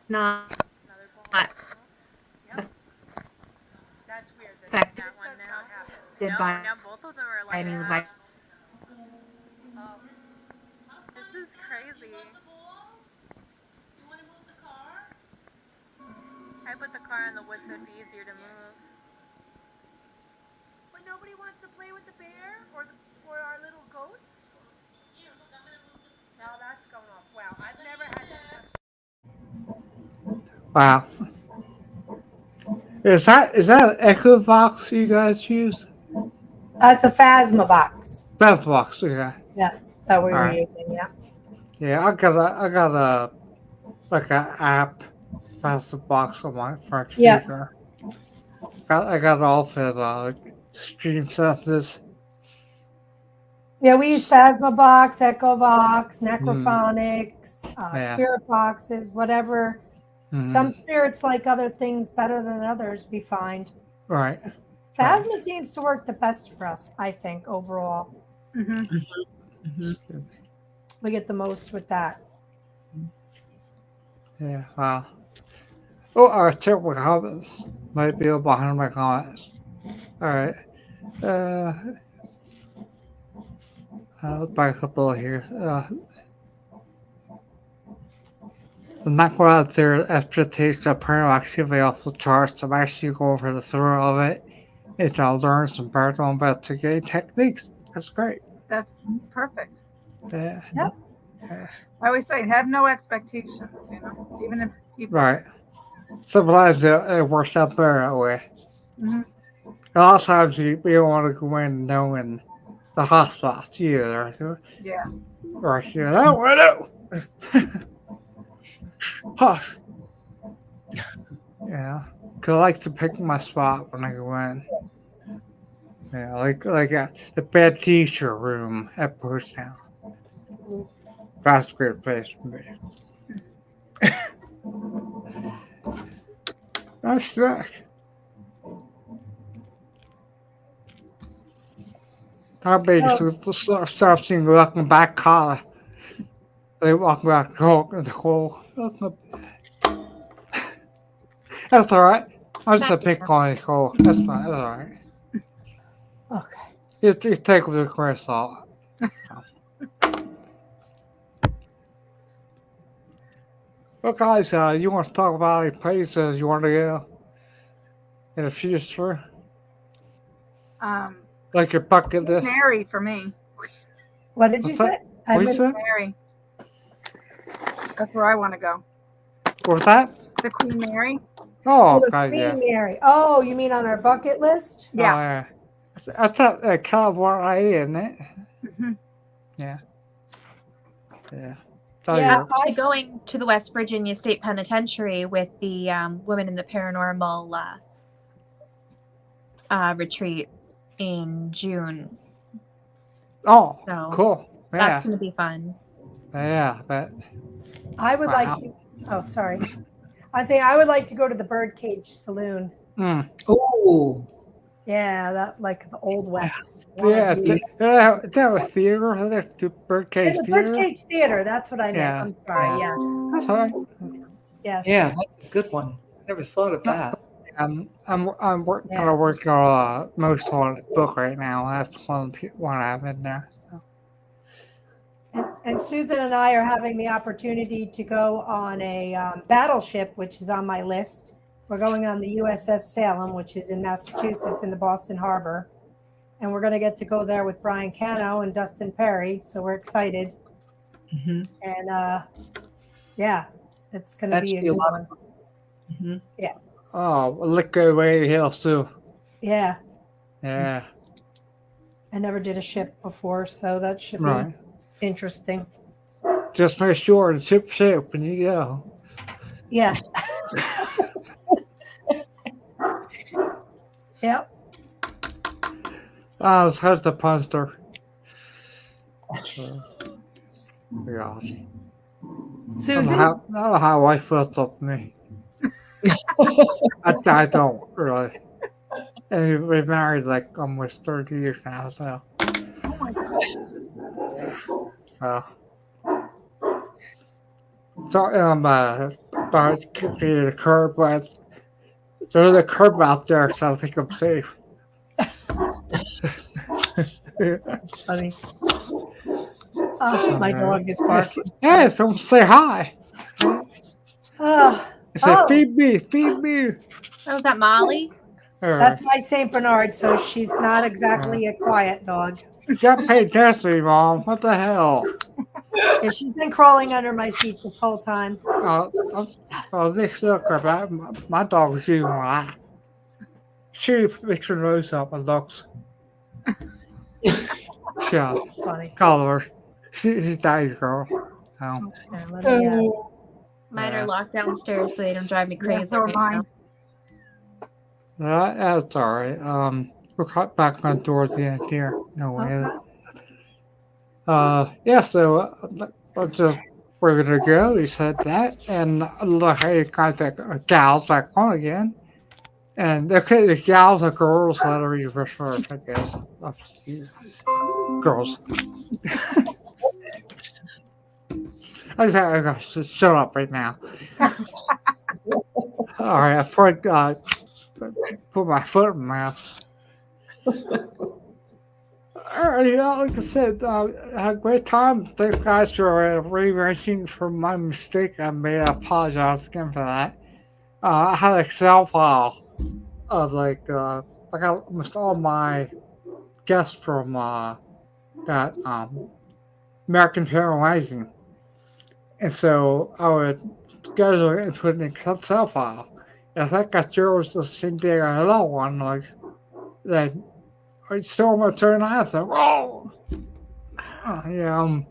not Another ball? not Yep. That's weird. affected That one now. by No, both of them are like any that. like Oh. This is crazy. I put the car in the woods so it'd be easier to move. But nobody wants to play with the bear or our little ghost? Now that's going off. Wow, I've never had this much. Wow. Is that an Echo Box you guys use? That's a Phasma box. Best box, yeah. Yeah, that we were Alright. using. Yeah. Yeah, I got a like an app Best box on my front Yeah. speaker. I got all for stream senses. Yeah, we use Phasma box, Echo box, Necrophonics, Yeah. spirit boxes, whatever. Mhm. Some spirits like other things better than others, we find. Right. Phasma seems to work the best for us, I think, overall. We get the most with that. Yeah. Wow. Oh, our terrible comments might be behind my comments. All right. I'll back up a little here. The macro out there expectations of paranormal activity off the charts. I'm actually going for the thrill of it. It's I'll learn some paranormal investigating techniques. That's great. That's perfect. Yeah. I always say, have no expectations, even if people. Right. Sometimes it works out better that way. Mhm. A lot of times you don't want to go in knowing the hot spots either. Yeah. Or you know, I know. Hush. Yeah. Cause I like to pick my spot when I go in. Yeah, like the bad teacher room at Post-Town. That's a great place for me. Nice track. How big is stop seeing looking back collar? They walk back the whole. That's all right. I'll just pick on Nicole. That's fine. That's all right. Okay. You take with the grain of salt. Well, guys, you want to talk about any places you want to go in the future? Like your bucket list? Mary for me. What did you What's say? that? I What you missed said? Mary. That's where I want to go. What was that? The Queen Mary. Oh, the God, Queen yeah. Mary. Oh, you mean on our bucket list? Yeah. Oh, yeah. I thought California, isn't it? Mm-hmm. Yeah. Yeah. Yeah, actually going to the West Virginia State Penitentiary with the Women in the Paranormal retreat in June. Oh, So cool. Yeah. that's going to be fun. Yeah, but I would like to. Oh, sorry. I say I would like to go to the Birdcage Saloon. Oh, Yeah, that like the Old West. yeah, is that a theater? That's the Birdcage The Theater? Birdcage Theater. That's what I meant. Yeah. I'm sorry. Yeah. That's all right. Yes. yeah, that's a good one. Never thought of that. I'm kind of working on most on the book right now. That's one I have in there. So. And Susan and I are having the opportunity to go on a battleship, which is on my list. We're going on the USS Salem, which is in Massachusetts in the Boston Harbor. and we're going to get to go there with Brian Cano and Dustin Perry. So we're excited. Mm-hmm. And yeah, it's going to be a good one. Mm-hmm. Yeah. Oh, Liquid Radio too. Yeah. Yeah. I never did a ship before, so that should be Right. interesting. Just make sure the ship's shape when you go. Yeah. Yep. Let's head the punster. Yeah. Susan? I don't know how wife feels up me. I don't really. And we've married like almost 30 years now, so. Oh my God. So. Sorry, about kicking the curb, but there's a curb out there, so I think I'm safe. That's funny. Oh, my dog is barking. Hey, someone say hi. Oh, They say, feed me, feed me. Oh, is that Molly? That's my St. Bernard, so she's not exactly a quiet dog. You gotta pay attention to me, Mom. What the hell? Yeah, she's been crawling under my feet this whole time. This look, my dog's using my lap. She picks her nose up and looks. That's funny. Colors. She's daddy's girl. Yeah, let me, Mine are locked downstairs so they don't drive me crazy. so are mine. That's all right. We're cut back on towards the end here. No way. Yeah, so we're gonna go. He said that, and look, I contact gals back on again. And okay, the gals are girls that are reverse first, I guess. Girls. I gotta shut up right now. All right, before I put my foot in my mouth. All right, like I said, I had a great time. Thanks, guys, for rearranging for my mistake I made. I apologize again for that. I had an Excel file of I got almost all my guests from that American Paranormal Magazine, and so I would schedule it and put it in an Excel file. And I think I chose the same day I had one, then. I still want to turn on. I said, "Whoa!" I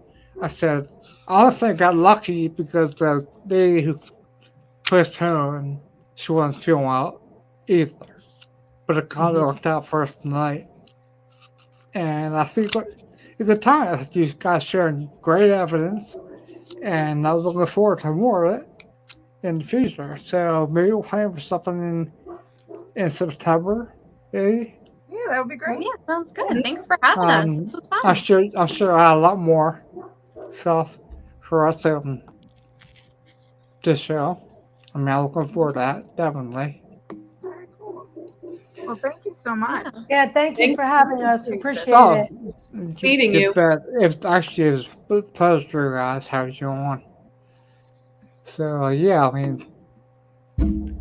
said, I think I got lucky because the lady who pushed her and she wasn't feeling well either. But it kind of worked out first tonight. And I think it's a good time. I think you guys sharing great evidence. And I was looking forward to more of it in the future. So maybe we'll plan for something in September, maybe. Yeah, that would be great. Yeah, sounds good. Thanks for having us. This was fun. I'm sure I have a lot more stuff for us to show. I mean, I'm looking forward to that, definitely. Very cool. Well, thank you so much. Yeah, thank you for having us. Appreciate it. Meeting you. If actually, it was a pleasure, guys, having you on. So, yeah, I mean,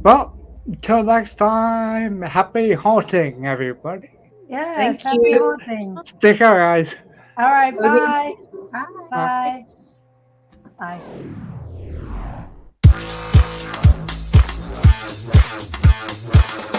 well, until next time, happy haunting, everybody. Yes, Thank happy you. haunting. Take care, guys. All right, bye. Bye. Bye. Bye.